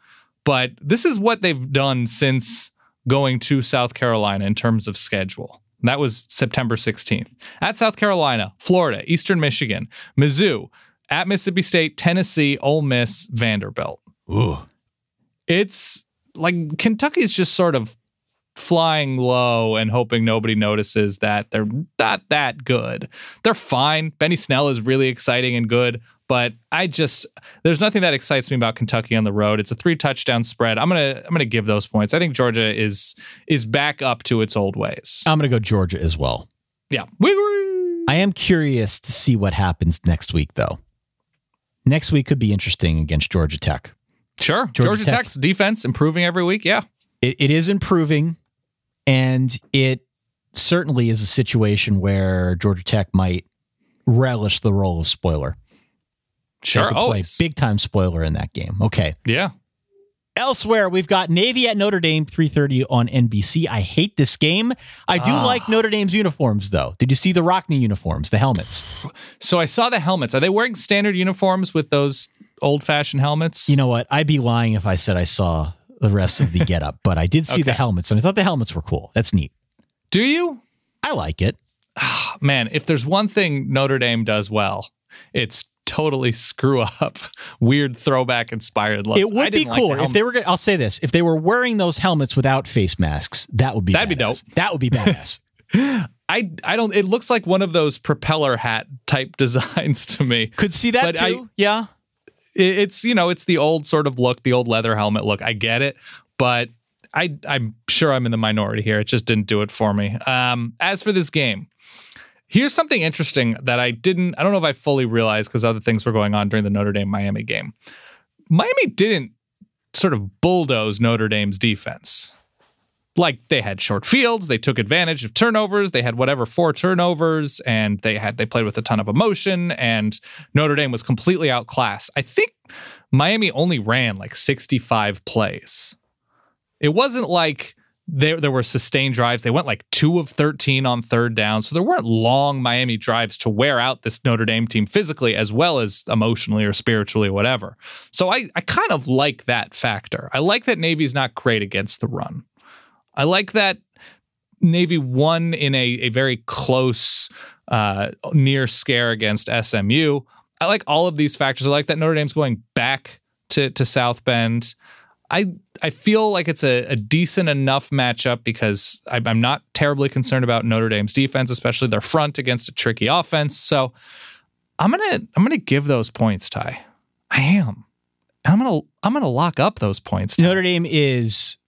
But this is what they've done since going to South Carolina in terms of schedule. That was September 16th. At South Carolina, Florida, Eastern Michigan, Mizzou, at Mississippi State, Tennessee, Ole Miss, Vanderbilt. Ooh. It's like Kentucky's just sort of flying low and hoping nobody notices that they're not that good. They're fine. Benny Snell is really exciting and good, but there's nothing that excites me about Kentucky on the road. It's a 3-touchdown spread. I'm gonna give those points. I think Georgia is back up to its old ways. I'm gonna go Georgia as well. Yeah. I am curious to see what happens next week, though. Next week could be interesting against Georgia Tech. Sure. Georgia Tech's defense improving every week. Yeah. It is improving, and it certainly is a situation where Georgia Tech might relish the role of spoiler. Sure. Always. Big time spoiler in that game. Okay. Yeah. Elsewhere, we've got Navy at Notre Dame, 3:30 on NBC. I hate this game. I do like Notre Dame's uniforms, though. Did you see the Rockne uniforms, the helmets? So I saw the helmets. Are they wearing standard uniforms with those old-fashioned helmets? You know what? I'd be lying if I said I saw the rest of the getup, but I did see the helmets, and I thought the helmets were cool. That's neat. Do you? I like it. Man, if there's one thing Notre Dame does well, it's totally screw up weird throwback inspired looks. It would be cool if they were. I'll say this: if they were wearing those helmets without face masks, that'd be dope. That would be badass. I don't. It looks like one of those propeller hat type designs to me. Could see that too. Yeah. It's the old sort of look, the old leather helmet look. I get it, but I'm sure I'm in the minority here. It just didn't do it for me. As for this game, here's something interesting that I don't know if I fully realized because other things were going on during the Notre Dame-Miami game. Miami didn't sort of bulldoze Notre Dame's defense. Like, they had short fields, they took advantage of turnovers, they had 4 turnovers, and they played with a ton of emotion, and Notre Dame was completely outclassed. I think Miami only ran 65 plays. It wasn't like there were sustained drives. They went 2 of 13 on third down, so there weren't long Miami drives to wear out this Notre Dame team physically as well as emotionally or spiritually or whatever. So I kind of like that factor. I like that Navy's not great against the run. I like that Navy won in a very close near scare against SMU. I like all of these factors. I like that Notre Dame's going back to South Bend. I feel like it's a decent enough matchup because I'm not terribly concerned about Notre Dame's defense, especially their front against a tricky offense. So I'm gonna give those points, Ty. I am. I'm gonna lock up those points, Ty. Notre Dame is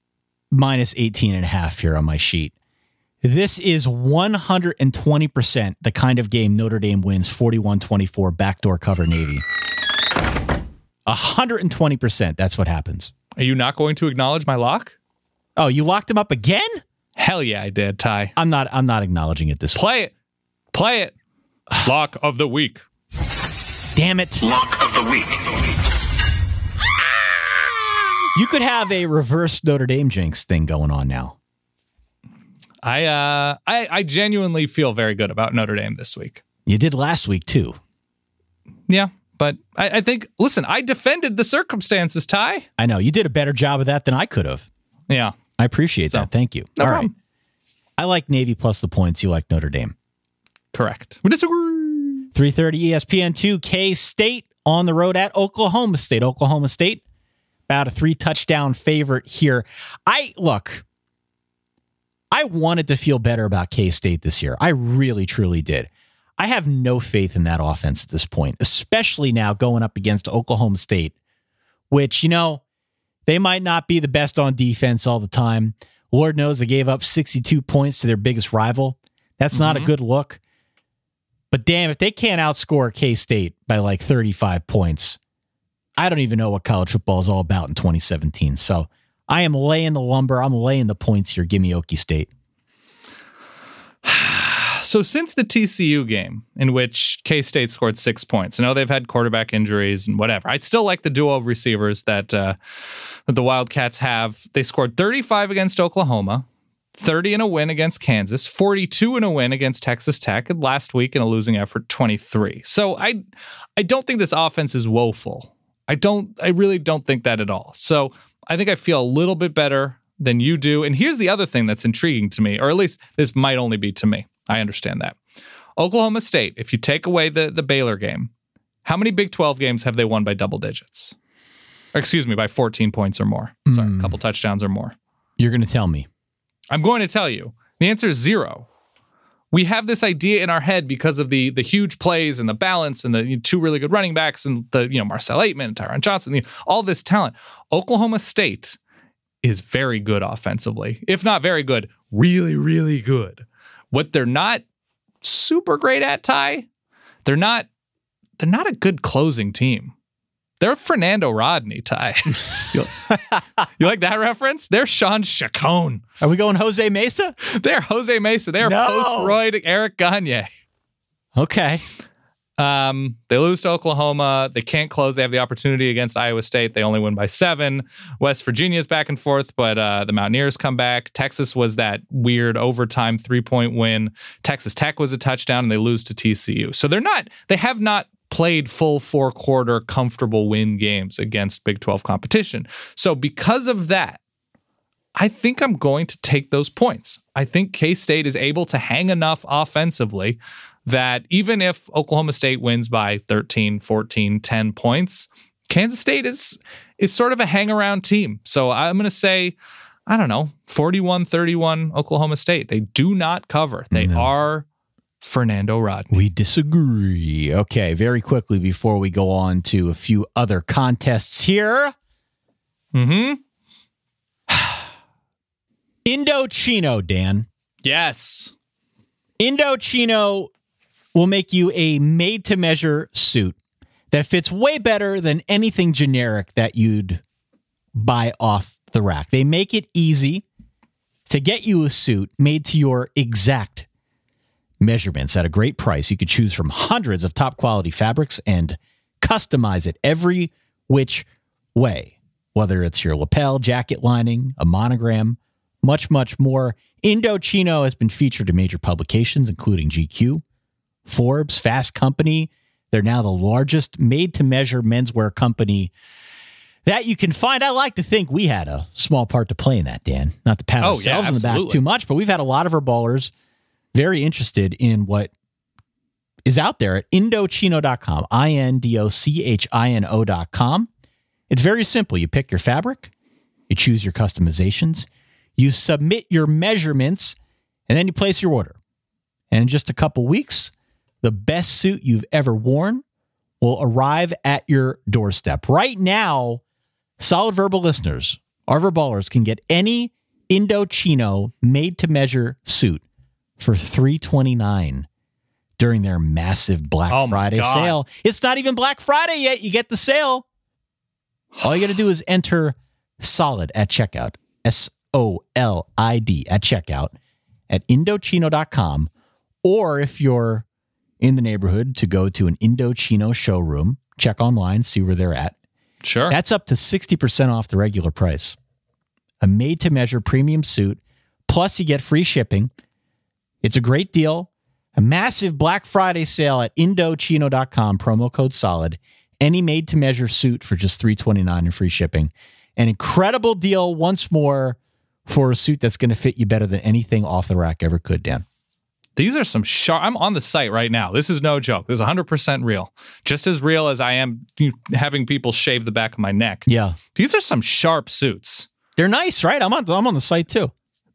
minus 18.5 here on my sheet. This is 120% the kind of game Notre Dame wins 41-24 backdoor cover Navy. 120%. That's what happens. Are you not going to acknowledge my lock? Oh, you locked him up again? Hell yeah, I did, Ty. I'm not acknowledging it this way. Play it. Lock of the week. Damn it. Lock of the week. You could have a reverse Notre Dame jinx thing going on now. I genuinely feel very good about Notre Dame this week. You did last week too. Yeah, but I think, listen, I defended the circumstances, Ty. I know. You did a better job of that than I could have. Yeah. I appreciate that. Thank you. No All problem. right. I like Navy plus the points. You like Notre Dame. Correct. We disagree. 3:30 ESPN2, K-State on the road at Oklahoma State. Oklahoma State, about a 3-touchdown favorite here. I wanted to feel better about K-State this year. I really, truly did. I have no faith in that offense at this point, especially now going up against Oklahoma State, which, they might not be the best on defense all the time. Lord knows they gave up 62 points to their biggest rival. That's not a good look. But damn, if they can't outscore K-State by 35 points, I don't even know what college football is all about in 2017. So I am laying the lumber. I'm laying the points here. Give me Okie State. So since the TCU game, in which K-State scored 6 points, I know they've had quarterback injuries and whatever. I still like the duo of receivers that the Wildcats have. They scored 35 against Oklahoma, 30 in a win against Kansas, 42 in a win against Texas Tech, and last week in a losing effort, 23. So I don't think this offense is woeful. I really don't think that at all. So I think I feel a little bit better than you do. And here's the other thing that's intriguing to me, or at least this might only be to me. I understand that. Oklahoma State, if you take away the Baylor game, how many Big 12 games have they won by double digits? Or, excuse me, by 14 points or more. Sorry, a couple touchdowns or more. You're going to tell me. I'm going to tell you. The answer is 0. We have this idea in our head because of the huge plays and the balance and the 2 really good running backs and the Marcel Aitman and Tyron Johnson, all this talent. Oklahoma State is very good offensively. If not very good, really, really good. What they're not super great at, Ty, they're not a good closing team. They're Fernando Rodney, Ty. You like that reference? They're Sean Chacon. Are we going Jose Mesa? They're Jose Mesa. They're post-Roy Eric Gagne. Okay. They lose to Oklahoma. They can't close. They have the opportunity against Iowa State. They only win by 7. West Virginia's back and forth, but the Mountaineers come back. Texas was that weird overtime 3-point win. Texas Tech was a touchdown, and they lose to TCU. So they have not played full 4-quarter comfortable win games against Big 12 competition. So because of that, I think I'm going to take those points. I think K-State is able to hang enough offensively that even if Oklahoma State wins by 13, 14, 10 points, Kansas State is sort of a hang-around team. So I'm going to say, 41-31 Oklahoma State. They do not cover. They are Fernando Rodney. We disagree. Okay, very quickly before we go on to a few other contests here. Indochino, Dan. Yes. Indochino will make you a made-to-measure suit that fits way better than anything generic that you'd buy off the rack. They make it easy to get you a suit made to your exact measurements at a great price. You could choose from hundreds of top-quality fabrics and customize it every which way, whether it's your lapel, jacket lining, a monogram, much, much more. Indochino has been featured in major publications, including GQ, Forbes, Fast Company. They're now the largest made-to-measure menswear company that you can find. I like to think we had a small part to play in that, Dan. Not to pat ourselves in the back too much, but we've had a lot of our ballers very interested in what is out there at Indochino.com, INDOCHINO.com. It's very simple. You pick your fabric, you choose your customizations, you submit your measurements, and then you place your order. And in just a couple weeks, the best suit you've ever worn will arrive at your doorstep. Right now, Solid Verbal listeners, our Verballers, can get any Indochino made-to-measure suit for $329 during their massive Black Friday sale. It's not even Black Friday yet. You get the sale. All you got to do is enter SOLID at checkout, SOLID at checkout at Indochino.com, or if you're in the neighborhood, to go to an Indochino showroom, check online, see where they're at. Sure. That's up to 60% off the regular price. A made-to-measure premium suit, plus you get free shipping. It's a great deal. A massive Black Friday sale at Indochino.com, promo code SOLID. Any made-to-measure suit for just $329 and free shipping. An incredible deal once more for a suit that's going to fit you better than anything off the rack ever could, Dan. These are some sharp... I'm on the site right now. This is no joke. This is 100% real. Just as real as I am having people shave the back of my neck. Yeah. These are some sharp suits. They're nice, right? I'm on the site too.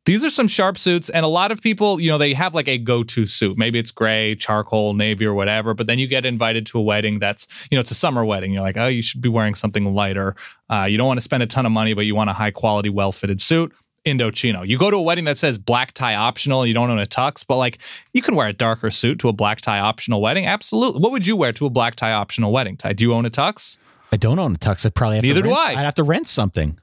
These are some sharp suits, and a lot of people, they have like a go-to suit. Maybe it's gray, charcoal, navy, or whatever, but then you get invited to a wedding that's, it's a summer wedding. You're like, oh, you should be wearing something lighter. You don't want to spend a ton of money, but you want a high-quality, well-fitted suit. Indochino. You go to a wedding that says black tie optional, you don't own a tux, but like you can wear a darker suit to a black tie optional wedding. Absolutely. What would you wear to a black tie optional wedding, Ty? Do you own a tux? I don't own a tux. I'd probably have Neither to rent. do I. I'd have to rent something.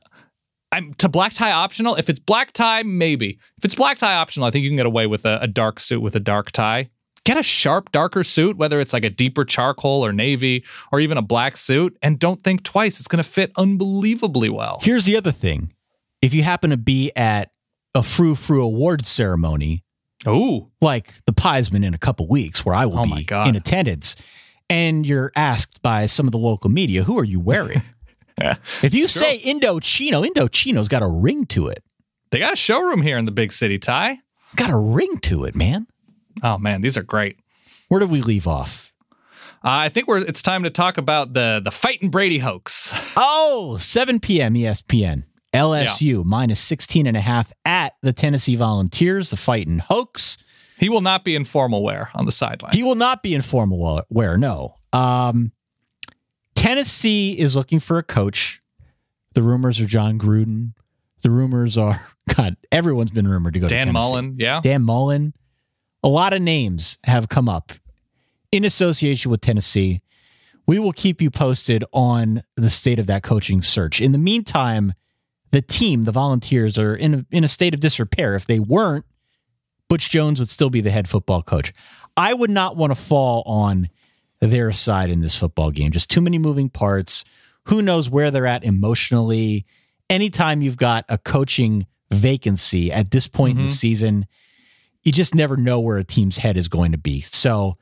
To black tie optional. If it's black tie, maybe. If it's black tie optional, I think you can get away with a dark suit with a dark tie. Get a sharp, darker suit, whether it's like a deeper charcoal or navy or even a black suit, and don't think twice. It's going to fit unbelievably well. Here's the other thing. If you happen to be at a frou-frou awards ceremony, like the Piesman in a couple weeks, where I will be in attendance, and you're asked by some of the local media, who are you wearing? If you say Indochino's got a ring to it. They got a showroom here in the big city, Ty. Got a ring to it, man. Oh, man, these are great. Where did we leave off? I think it's time to talk about the Fightin' Brady hoax. 7 p.m. ESPN. LSU minus 16.5 at the Tennessee Volunteers, the Fightin' Hoks. He will not be in formal wear on the sideline. He will not be in formal wear, no. Tennessee is looking for a coach. The rumors are John Gruden. The rumors are, God, everyone's been rumored to go to Tennessee. Dan Mullen, yeah. Dan Mullen. A lot of names have come up in association with Tennessee. We will keep you posted on the state of that coaching search. In the meantime, the team, the Volunteers, are in a state of disrepair. If they weren't, Butch Jones would still be the head football coach. I would not want to fall on their side in this football game. Just too many moving parts. Who knows where they're at emotionally? Anytime you've got a coaching vacancy at this point in the season, you just never know where a team's head is going to be. So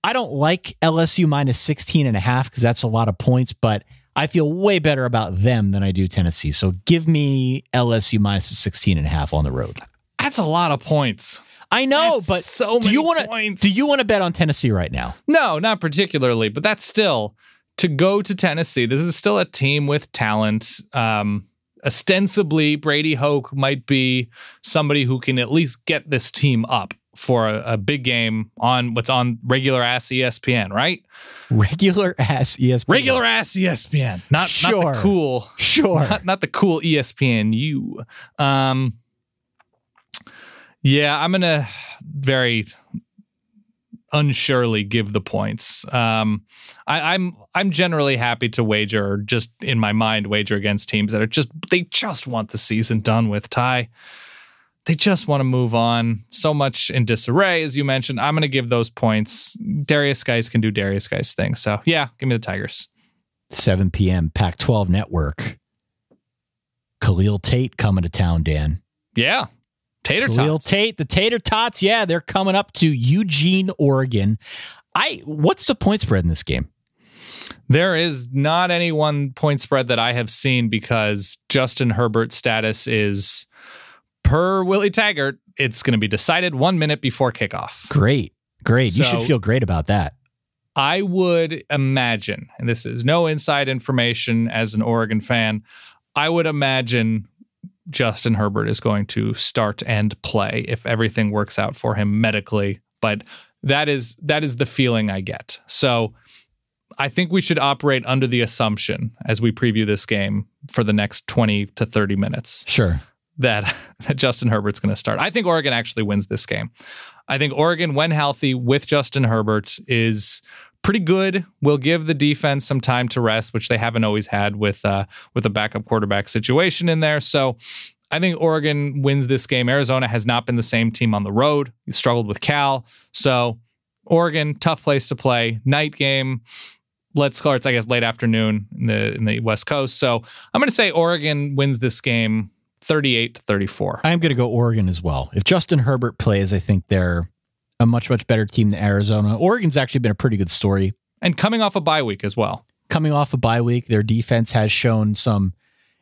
I don't like LSU minus 16.5 because that's a lot of points, but I feel way better about them than I do Tennessee. So give me LSU minus 16.5 on the road. That's a lot of points. I know, That's but so many points. Do you want to bet on Tennessee right now? No, not particularly, but that's still to go to Tennessee. This is still a team with talent. Ostensibly, Brady Hoke might be somebody who can at least get this team up for a big game on what's on regular ass ESPN, right? Regular ass ESPN. Regular ass ESPN. Not the cool. Sure. Not the cool ESPNU. Yeah, I'm going to very unsurely give the points. I'm generally happy to wager, or just in my mind, wager against teams that are they just want the season done with, Ty. They just want to move on. So much in disarray, as you mentioned. I'm going to give those points. Darius Geis can do Darius Geis things. So yeah, give me the Tigers. 7 p.m. Pac-12 Network. Khalil Tate coming to town, Dan. Yeah. Tater Tots. Khalil Tate, the Tater Tots. Yeah, they're coming up to Eugene, Oregon. What's the point spread in this game? There is not any one point spread that I have seen because Justin Herbert's status is, per Willie Taggart, it's going to be decided 1 minute before kickoff. Great. So, you should feel great about that. I would imagine, and this is no inside information as an Oregon fan, I would imagine Justin Herbert is going to start and play if everything works out for him medically. But that is the feeling I get. So I think we should operate under the assumption as we preview this game for the next 20 to 30 minutes. Sure. That Justin Herbert's going to start. I think Oregon actually wins this game. I think Oregon, when healthy with Justin Herbert, is pretty good. Will give the defense some time to rest, which they haven't always had with a backup quarterback situation in there. So I think Oregon wins this game. Arizona has not been the same team on the road. He struggled with Cal. So Oregon, tough place to play. Night game. Let's call it, I guess, late afternoon in the West Coast. So I'm going to say Oregon wins this game 38-34. I'm going to go Oregon as well. If Justin Herbert plays, I think they're a much, much better team than Arizona. Oregon's actually been a pretty good story. And coming off a bye week as well. Coming off a bye week, their defense has shown some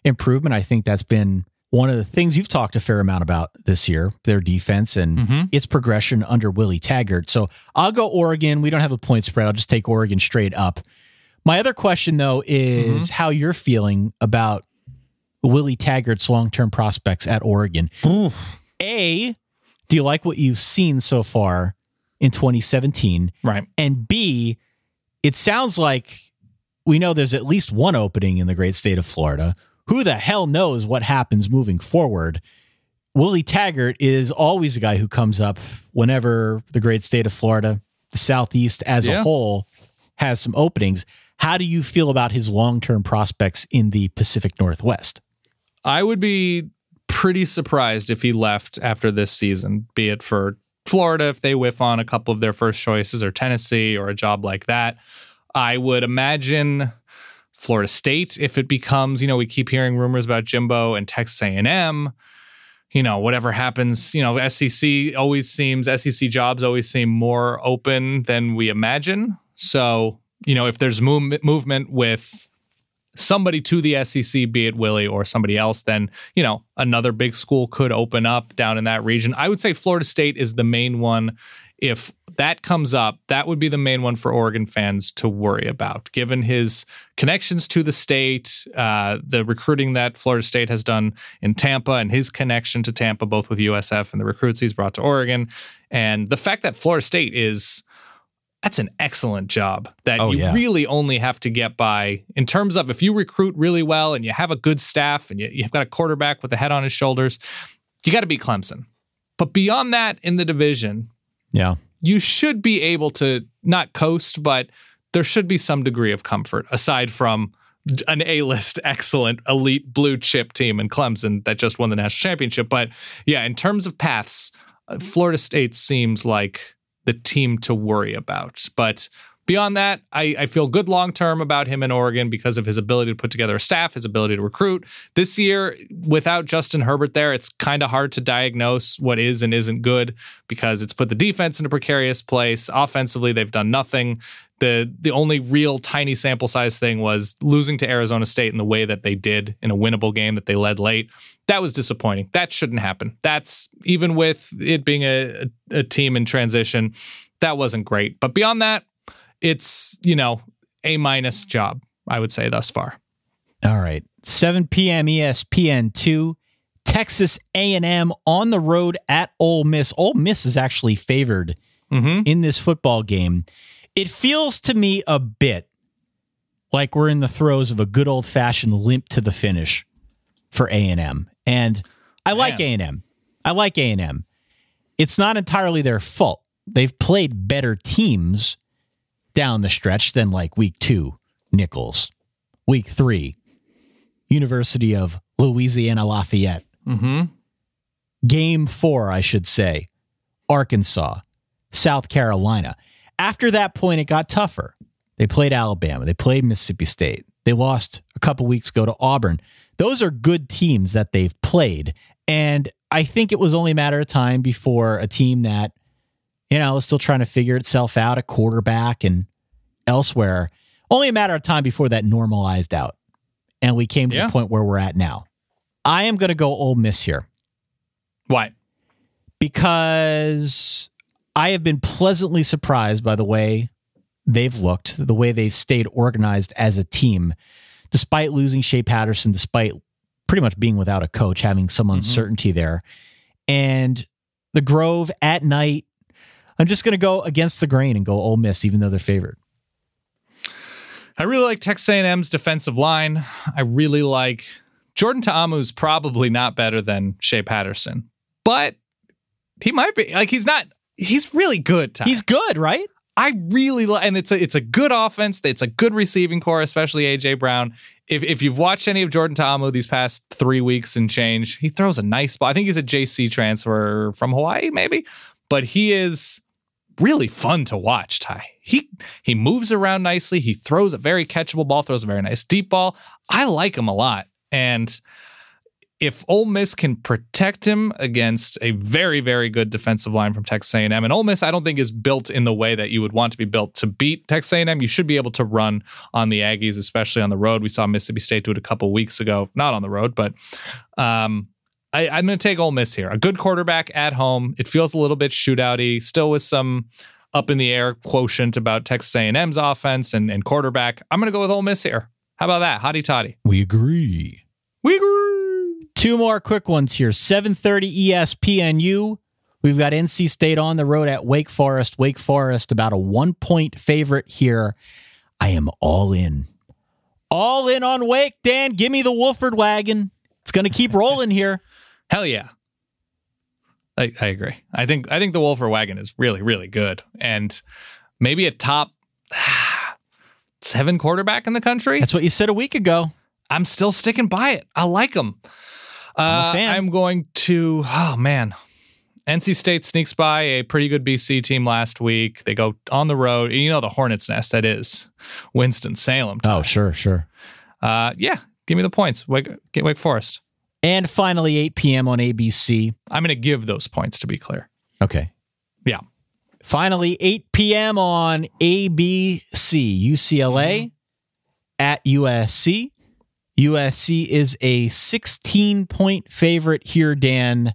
improvement. I think that's been one of the things you've talked a fair amount about this year, their defense and its progression under Willie Taggart. So I'll go Oregon. We don't have a point spread. I'll just take Oregon straight up. My other question, though, is how you're feeling about Willie Taggart's long-term prospects at Oregon. Oof. A, do you like what you've seen so far in 2017? Right. And B, it sounds like we know there's at least one opening in the great state of Florida. Who the hell knows what happens moving forward? Willie Taggart is always a guy who comes up whenever the great state of Florida, the Southeast as a whole, has some openings. How do you feel about his long-term prospects in the Pacific Northwest? I would be pretty surprised if he left after this season, be it for Florida if they whiff on a couple of their first choices, or Tennessee, or a job like that. I would imagine Florida State, if it becomes, we keep hearing rumors about Jimbo and Texas A&M, whatever happens, SEC jobs always seem more open than we imagine. So, if there's movement with somebody to the SEC, be it Willie or somebody else, then, another big school could open up down in that region. I would say Florida State is the main one. If that comes up, that would be the main one for Oregon fans to worry about, given his connections to the state, the recruiting that Florida State has done in Tampa, and his connection to Tampa, both with USF and the recruits he's brought to Oregon. And the fact that Florida State that's an excellent job that really only have to get by in terms of if you recruit really well and you have a good staff and you've got a quarterback with the head on his shoulders, you got to beat Clemson. But beyond that in the division, you should be able to not coast, but there should be some degree of comfort aside from an A-list, excellent, elite blue chip team in Clemson that just won the national championship. But yeah, in terms of paths, Florida State seems like the team to worry about. But beyond that, I feel good long-term about him in Oregon because of his ability to put together a staff, his ability to recruit. This year, without Justin Herbert there, it's kind of hard to diagnose what is and isn't good because it's put the defense in a precarious place. Offensively, they've done nothing. The only real tiny sample size thing was losing to Arizona State in the way that they did in a winnable game that they led late. That was disappointing. That shouldn't happen. That's even with it being a team in transition, that wasn't great. But beyond that, it's, A- job, I would say thus far. All right. 7 p.m. ESPN2, Texas A&M on the road at Ole Miss. Ole Miss is actually favored in this football game. It feels to me a bit like we're in the throes of a good old-fashioned limp to the finish for A&M. And I like A&M. I like A&M. It's not entirely their fault. They've played better teams down the stretch than like week 2, Nichols. Week 3, University of Louisiana Lafayette. Game 4, I should say, Arkansas, South Carolina. After that point, it got tougher. They played Alabama. They played Mississippi State. They lost a couple weeks ago to Auburn. Those are good teams that they've played. And I think it was only a matter of time before a team that, was still trying to figure itself out, a quarterback and elsewhere, only a matter of time before that normalized out. And we came to the point where we're at now. I am going to go Ole Miss here. Why? Because I have been pleasantly surprised by the way they've looked, the way they've stayed organized as a team, despite losing Shea Patterson, despite pretty much being without a coach, having some uncertainty there. And the Grove at night, I'm just going to go against the grain and go Ole Miss, even though they're favored. I really like Texas A&M's defensive line. I really like Jordan Ta'amu's probably not better than Shea Patterson, but he might be. He's really good, Ty. He's good, right? I really like, and it's a good offense. It's a good receiving core, especially AJ Brown. If you've watched any of Jordan Ta'amu these past 3 weeks and change, he throws a nice ball. I think he's a JC transfer from Hawaii, maybe, but he is really fun to watch, Ty. He moves around nicely. He throws a very catchable ball, throws a very nice deep ball. I like him a lot. And if Ole Miss can protect him against a very, very good defensive line from Texas A&M, and Ole Miss I don't think is built in the way that you would want to be built to beat Texas A&M, you should be able to run on the Aggies, especially on the road. We saw Mississippi State do it a couple weeks ago, not on the road, but I'm going to take Ole Miss here. A good quarterback at home. It feels a little bit shootout-y, still with some up in the air quotient about Texas A&M's offense and quarterback. I'm going to go with Ole Miss here. How about that? Hotty toddy. We agree. We agree. 2 more quick ones here. 7:30 ESPNU. We've got NC State on the road at Wake Forest. Wake Forest about a 1-point favorite here. I am all in. All in on Wake, Dan. Give me the Wolford wagon. It's going to keep rolling here. Hell yeah. I agree. I think the Wolford wagon is really, really good. And maybe a top 7 quarterback in the country. That's what you said a week ago. I'm still sticking by it. I like him. I'm a fan. I'm going to, NC State sneaks by a pretty good BC team last week. They go on the road. The Hornets' nest that is Winston-Salem. Oh, sure. Yeah, give me the points. Get Wake Forest. And finally, 8 p.m. on ABC. I'm going to give those points, to be clear. Okay. Yeah. Finally, 8 p.m. on ABC. UCLA at USC. USC is a 16-point favorite here, Dan.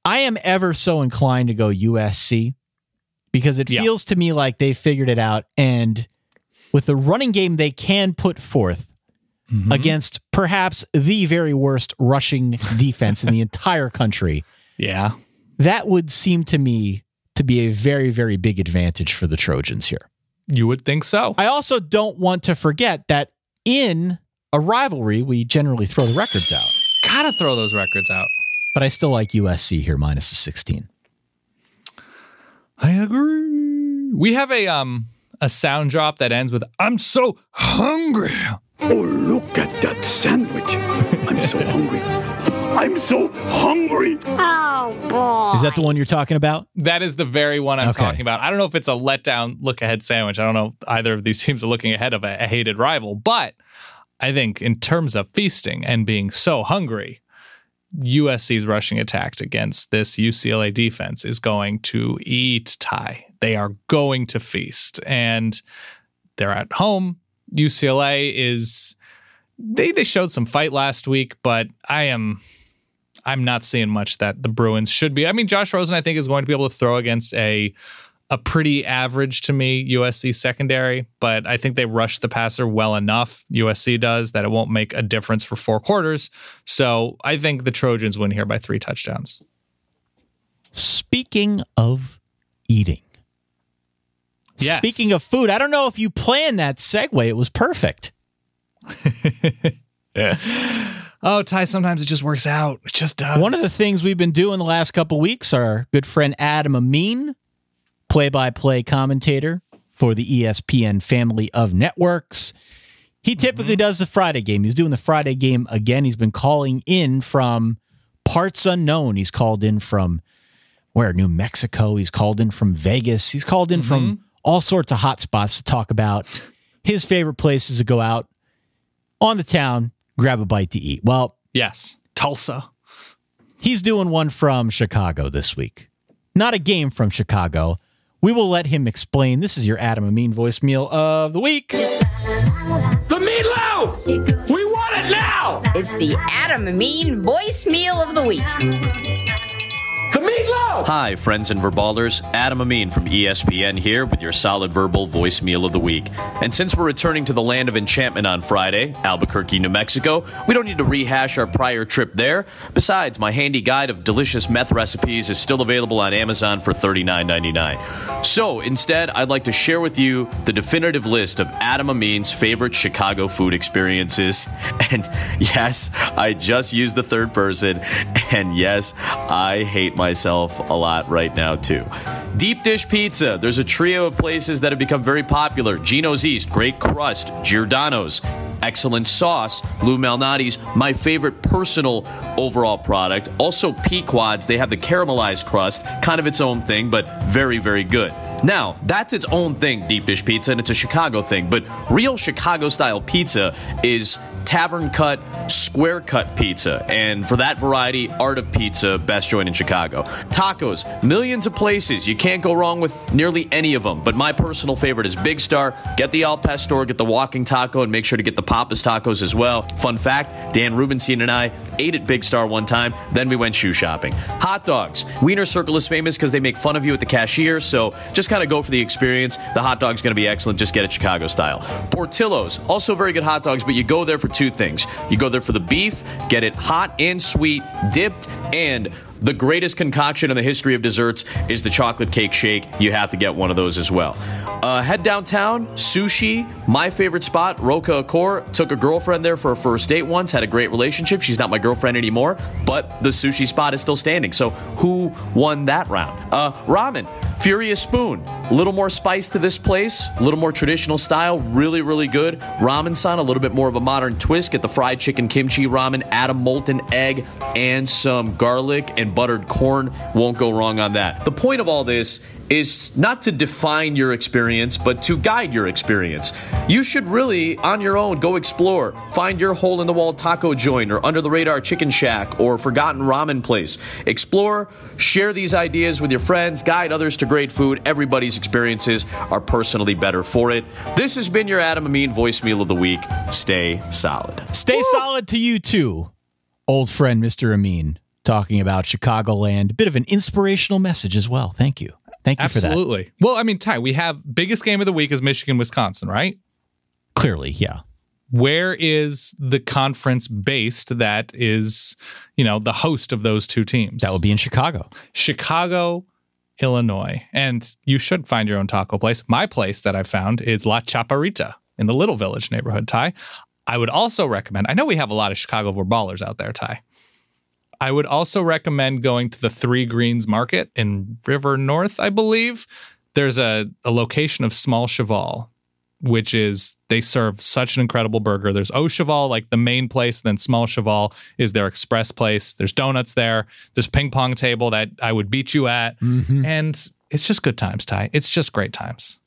I am ever so inclined to go USC because it feels to me like they figured it out. And with the running game they can put forth against perhaps the very worst rushing defense in the entire country, that would seem to me to be a very, very big advantage for the Trojans here. You would think so. I also don't want to forget that in a rivalry, we generally throw the records out. Gotta throw those records out. But I still like USC here minus the 16. I agree. We have a sound drop that ends with "I'm so hungry." Oh, look at that sandwich. I'm so hungry. I'm so hungry. Oh, boy. Is that the one you're talking about? That is the very one I'm talking about. I don't know if it's a letdown look-ahead sandwich. I don't know if either of these teams are looking ahead of a hated rival. But I think in terms of feasting and being so hungry, USC's rushing attack against this UCLA defense is going to eat, Ty. They are going to feast. And they're at home. UCLA is... They showed some fight last week, but I'm not seeing much that the Bruins should be. I mean, Josh Rosen, I think, is going to be able to throw against a pretty average, to me, USC secondary, but I think they rush the passer well enough, USC does, that it won't make a difference for 4 quarters. So I think the Trojans win here by 3 touchdowns. Speaking of eating. Yes. Speaking of food, I don't know if you planned that segue. It was perfect. Oh, Ty, sometimes it just works out. It just does. One of the things we've been doing the last couple of weeks, our good friend Adam Amin, play-by-play commentator for the ESPN family of networks. He typically does the Friday game. He's doing the Friday game again. He's been calling in from parts unknown. He's called in from New Mexico. He's called in from Vegas. He's called in from all sorts of hot spots to talk about his favorite places to go out on the town, grab a bite to eat. Well, yes, Tulsa. He's doing one from Chicago this week. Not a game from Chicago. We will let him explain. This is your Adam Amin voicemail of the week. The meatloaf! We want it now! It's the Adam Amin voicemail of the week. The meatloaf! Hi, friends and verballers. Adam Amin from ESPN here with your solid verbal voicemail of the week. And since we're returning to the land of enchantment on Friday, Albuquerque, New Mexico, we don't need to rehash our prior trip there. Besides, my handy guide of delicious meth recipes is still available on Amazon for $39.99. So instead, I'd like to share with you the definitive list of Adam Amin's favorite Chicago food experiences. And yes, I just used the third person. And yes, I hate myself a lot right now too. Deep dish pizza. There's a trio of places that have become very popular. Gino's East, great crust. Giordano's, excellent sauce. Lou Malnati's, my favorite personal overall product. Also Pequod's, they have the caramelized crust, kind of its own thing, but very, very good. Now, that's its own thing, deep dish pizza, and it's a Chicago thing, but real Chicago-style pizza is tavern-cut, square-cut pizza, and for that variety, Art of Pizza, best joint in Chicago. Tacos, millions of places. You can't go wrong with nearly any of them, but my personal favorite is Big Star. Get the Al Pastor, get the Walking Taco, and make sure to get the Papa's Tacos as well. Fun fact, Dan Rubenstein and I ate at Big Star one time, then we went shoe shopping. Hot dogs. Wiener Circle is famous because they make fun of you at the cashier, so just kind of go for the experience. The hot dog's going to be excellent. Just get it Chicago style. Portillo's, also very good hot dogs, but you go there for 2 things. You go there for the beef, get it hot and sweet, dipped, and the greatest concoction in the history of desserts is the chocolate cake shake. You have to get one of those as well. Head downtown, sushi, my favorite spot, Roca Accor. Took a girlfriend there for a first date once, had a great relationship. She's not my girlfriend anymore, but the sushi spot is still standing. So who won that round? Ramen, Furious Spoon. A little more spice to this place, a little more traditional style, really, really good. Ramen-san, a little bit more of a modern twist. Get the fried chicken kimchi ramen, add a molten egg, and some garlic and buttered corn. Won't go wrong on that. The point of all this is not to define your experience, but to guide your experience. You should really, on your own, go explore. Find your hole-in-the-wall taco joint or under-the-radar chicken shack or forgotten ramen place. Explore, share these ideas with your friends, guide others to great food. Everybody's experiences are personally better for it. This has been your Adam Amin voicemail of the week. Stay solid. Stay solid to you too, old friend Mr. Amin, talking about Chicagoland. A bit of an inspirational message as well. Thank you. Thank you for that. Absolutely. Well, I mean, Ty, we have biggest game of the week is Michigan, Wisconsin, right? Clearly, yeah. Where is the conference based that is, the host of those two teams? That would be in Chicago. Chicago, Illinois. And you should find your own taco place. My place that I found is La Chaparrita in the Little Village neighborhood, Ty. I would also recommend, I know we have a lot of Chicago ballers out there, Ty. I would also recommend going to the Three Greens Market in River North, I believe. There's a location of Small Cheval, which is, they serve such an incredible burger. There's Au Cheval, like the main place, and then Small Cheval is their express place. There's donuts there. There's ping pong table that I would beat you at. Mm-hmm. And it's just good times, Ty. It's just great times.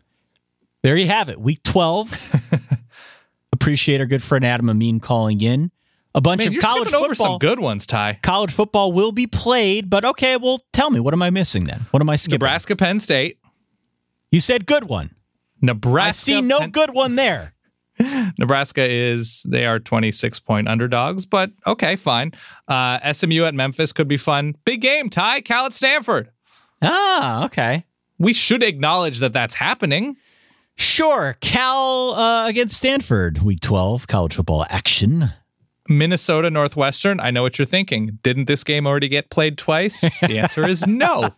There you have it. Week 12. Appreciate our good friend Adam Amin calling in. A bunch of college football. Over some good ones, Ty. College football will be played, but okay, well, tell me, what am I missing then? What am I skipping? Nebraska, Penn State. You said good one. Nebraska. I see no good one there. Nebraska they are 26-point underdogs, but okay, fine. SMU at Memphis could be fun. Big game, Ty. Cal at Stanford. Ah, okay. We should acknowledge that that's happening. Sure. Cal against Stanford, week 12, college football action. Minnesota, Northwestern. I know what you're thinking. Didn't this game already get played twice? The answer is no.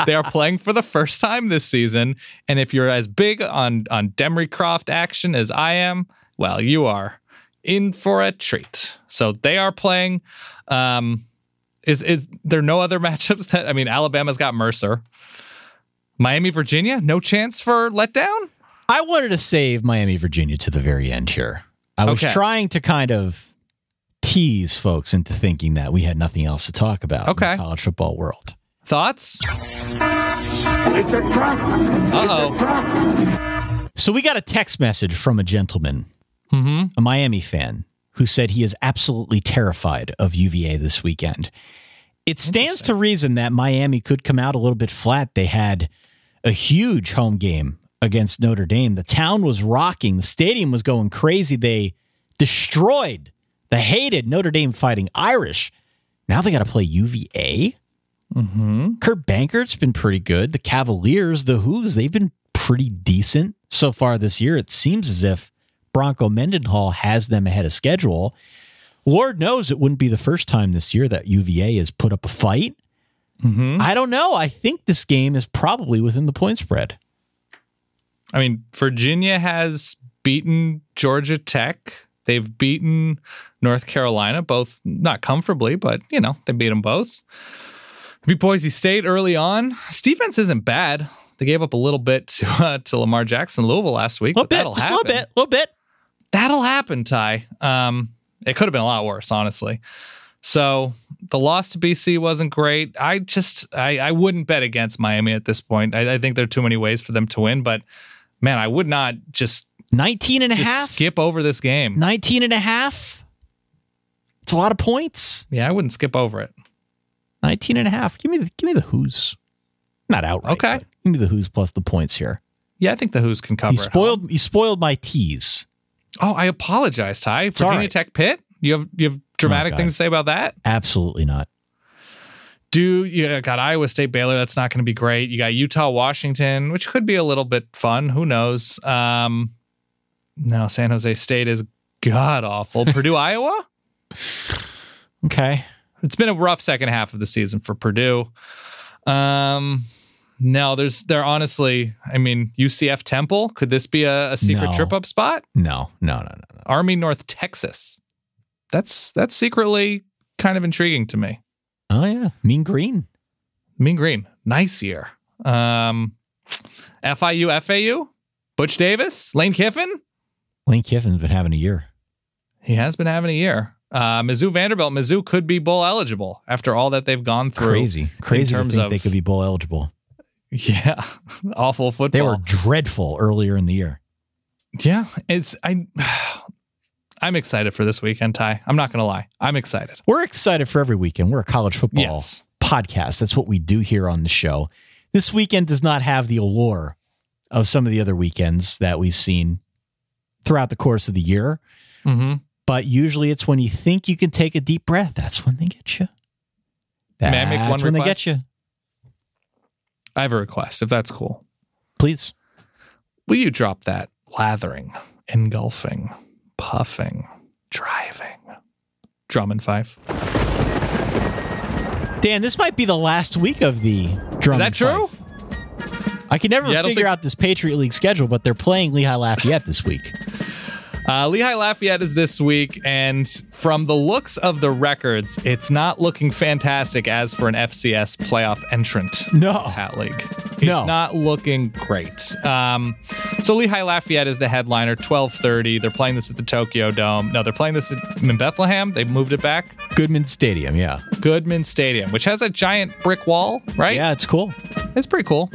They are playing for the first time this season. And if you're as big on Demery Croft action as I am, well, you are in for a treat. So they are playing. Is there no other matchups Alabama's got Mercer. Miami, Virginia, no chance for letdown? I wanted to save Miami, Virginia to the very end here. I was trying to kind of tease folks into thinking that we had nothing else to talk about in the college football world. Thoughts? It's a trap. Uh-oh. It's a trap. So we got a text message from a gentleman, a Miami fan, who said he is absolutely terrified of UVA this weekend. It stands to reason that Miami could come out a little bit flat. They had a huge home game against Notre Dame. The town was rocking. The stadium was going crazy. They destroyed the hated Notre Dame Fighting Irish. Now they got to play UVA. Mm-hmm. Kurt Bankert's been pretty good. The Cavaliers, the Who's, they've been pretty decent so far this year. It seems as if Bronco Mendenhall has them ahead of schedule. Lord knows it wouldn't be the first time this year that UVA has put up a fight. Mm-hmm. I don't know. I think this game is probably within the point spread. Virginia has beaten Georgia Tech. They've beaten North Carolina, both not comfortably, but, they beat them both. Beat Boise State early on. This defense isn't bad. They gave up a little bit to Lamar Jackson, Louisville last week. That'll happen. A little bit. That'll happen, Ty. It could have been a lot worse, honestly. So the loss to BC wasn't great. I wouldn't bet against Miami at this point. I think there are too many ways for them to win, but man, I would not just 19 and a half. Skip over this game. 19 and a half. It's a lot of points. Yeah, I wouldn't skip over it. 19 and a half. Give me the Who's. Not outright. Okay. Give me the Who's plus the points here. Yeah, I think the Who's can cover You spoiled my tease. Oh, I apologize, Ty. Virginia Tech Pitt? You have dramatic things to say about that? Absolutely not. You got Iowa State, Baylor. That's not going to be great. You got Utah, Washington, which could be a little bit fun. Who knows? No, San Jose State is god awful. Purdue, Iowa. Okay, it's been a rough second half of the season for Purdue. No, they're honestly. UCF Temple. Could this be a secret trip up spot? No. Army North Texas. That's secretly kind of intriguing to me. Oh yeah, Mean Green. Nice year. FIU, FAU, Butch Davis, Lane Kiffin. Lane Kiffin's been having a year. He has been having a year. Mizzou, Vanderbilt. Mizzou could be bowl eligible after all that they've gone through. Crazy in terms of they could be bowl eligible. Yeah, awful football. They were dreadful earlier in the year. Yeah, I'm excited for this weekend, Ty. I'm not going to lie. I'm excited. We're excited for every weekend. We're a college football podcast. That's what we do here on the show. This weekend does not have the allure of some of the other weekends that we've seen throughout the course of the year. Mm-hmm. But usually it's when you think you can take a deep breath. That's when they get you. May I make one request? They get you. I have a request, if that's cool. Please. Will you drop that lathering, engulfing, puffing, driving, drum and five? Dan, this might be the last week of the drum. Is that true? I can never figure out this Patriot League schedule, but they're playing Lehigh Lafayette this week. Lehigh Lafayette is this week, and from the looks of the records, it's not looking fantastic as for an FCS playoff entrant. No. Pat League. It's not looking great. So Lehigh Lafayette is the headliner, 12:30. They're playing this at the Tokyo Dome. No, they're playing this in Bethlehem. They moved it back. Goodman Stadium, yeah. Goodman Stadium, which has a giant brick wall, right? Yeah, it's cool. It's pretty cool.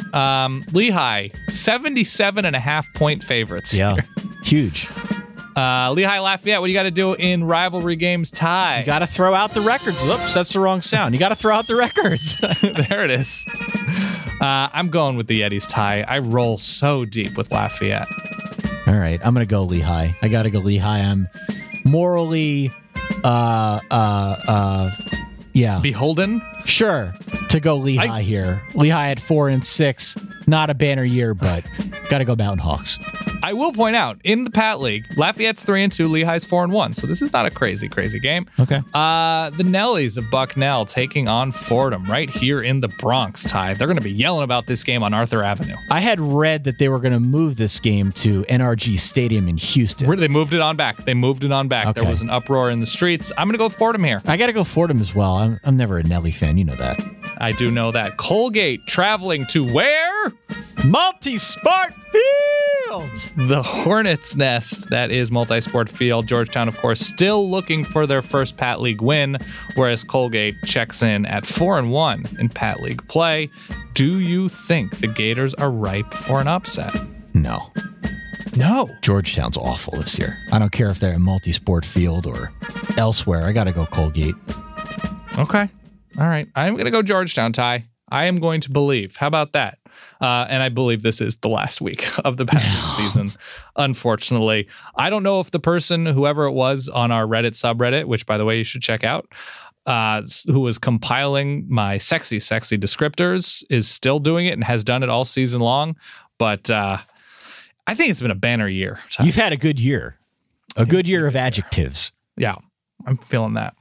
Lehigh, 77.5-point favorites. Yeah, huge. Lehigh Lafayette, what do you got to do in rivalry games, Ty? You got to throw out the records. Whoops, that's the wrong sound. You got to throw out the records. There it is. I'm going with the Yetis, Ty. I roll so deep with Lafayette. All right, I'm going to go Lehigh. I got to go Lehigh. I'm morally, beholden? Sure, to go Lehigh here. Lehigh at 4-6. Not a banner year, but got to go Mountain Hawks. I will point out, in the Pat League, Lafayette's 3-2, Lehigh's 4-1. So this is not a crazy game. Okay. The Nellies of Bucknell taking on Fordham right here in the Bronx, Ty. They're going to be yelling about this game on Arthur Avenue. I had read that they were going to move this game to NRG Stadium in Houston. They moved it on back. Okay. There was an uproar in the streets. I'm going to go with Fordham here. I got to go Fordham as well. I'm never a Nelly fan. You know that. I do know that. Colgate traveling to where? Multi-Sport Field! The Hornets' Nest. That is Multi-Sport Field. Georgetown, of course, still looking for their first Pat League win, whereas Colgate checks in at 4-1 in Pat League play. Do you think the Gators are ripe for an upset? No. Georgetown's awful this year. I don't care if they're at Multi-Sport Field or elsewhere. I got to go Colgate. Okay. All right. I'm going to go Georgetown, Ty. I am going to believe. How about that? And I believe this is the last week of the Pat League season, unfortunately. I don't know if the person, whoever it was on our Reddit subreddit, which, by the way, you should check out, who was compiling my sexy descriptors, is still doing it and has done it all season long. But I think it's been a banner year. Ty. You've had a good year. A good year of adjectives. Yeah, I'm feeling that.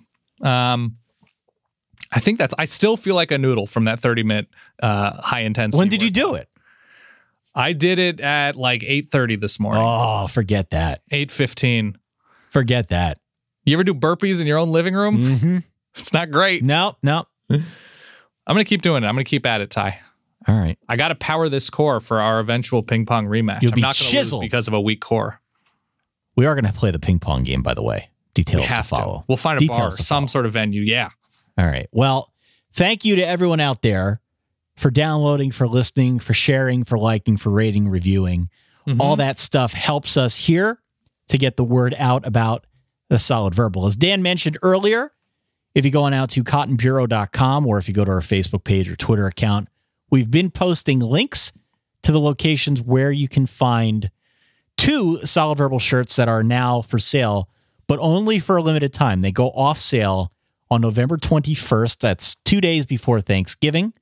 I still feel like a noodle from that 30-minute high intensity. When did you do it? I did it at like 8:30 this morning. Oh, forget that. 8:15. Forget that. You ever do burpees in your own living room? Mm-hmm. It's not great. No. I'm going to keep doing it. I'm going to keep at it, Ty. All right. I got to power this core for our eventual ping pong rematch. You'll be I'm not going to lose because of a weak core. We are going to play the ping pong game, by the way. Details to follow. We'll find a bar, some sort of venue. Yeah. All right. Well, thank you to everyone out there for downloading, for listening, for sharing, for liking, for rating, reviewing. Mm-hmm. All that stuff helps us here to get the word out about the Solid Verbal. As Dan mentioned earlier, if you go on out to cottonbureau.com or if you go to our Facebook page or Twitter account, we've been posting links to the locations where you can find 2 Solid Verbal shirts that are now for sale, but only for a limited time. They go off sale on November 21st. That's 2 days before Thanksgiving.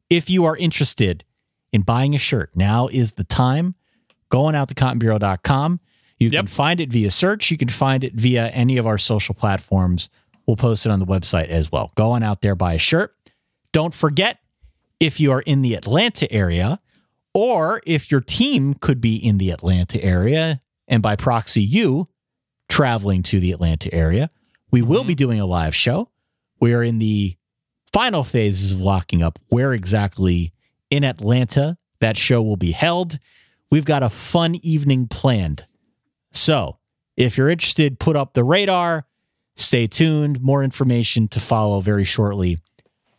If you are interested in buying a shirt, now is the time. Going out to cottonbureau.com. You can find it via search. You can find it via any of our social platforms. We'll post it on the website as well. Go on out there, buy a shirt. Don't forget, if you are in the Atlanta area, or if your team could be in the Atlanta area, and by proxy, you traveling to the Atlanta area, we will be doing a live show. We are in the final phases of locking up where exactly in Atlanta that show will be held. We've got a fun evening planned. So if you're interested, put up the radar. Stay tuned. More information to follow very shortly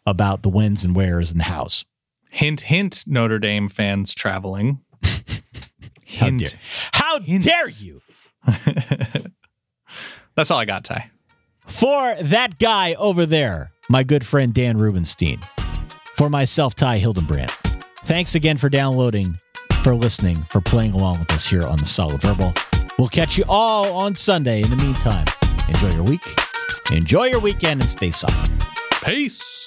about the whens and wheres in the house. Hint, hint, Notre Dame fans traveling. Hint. How dare you? That's all I got, Ty. For that guy over there, my good friend Dan Rubenstein. For myself, Ty Hildenbrandt. Thanks again for downloading, for listening, for playing along with us here on the Solid Verbal. We'll catch you all on Sunday. In the meantime, enjoy your week, enjoy your weekend, and stay solid. Peace.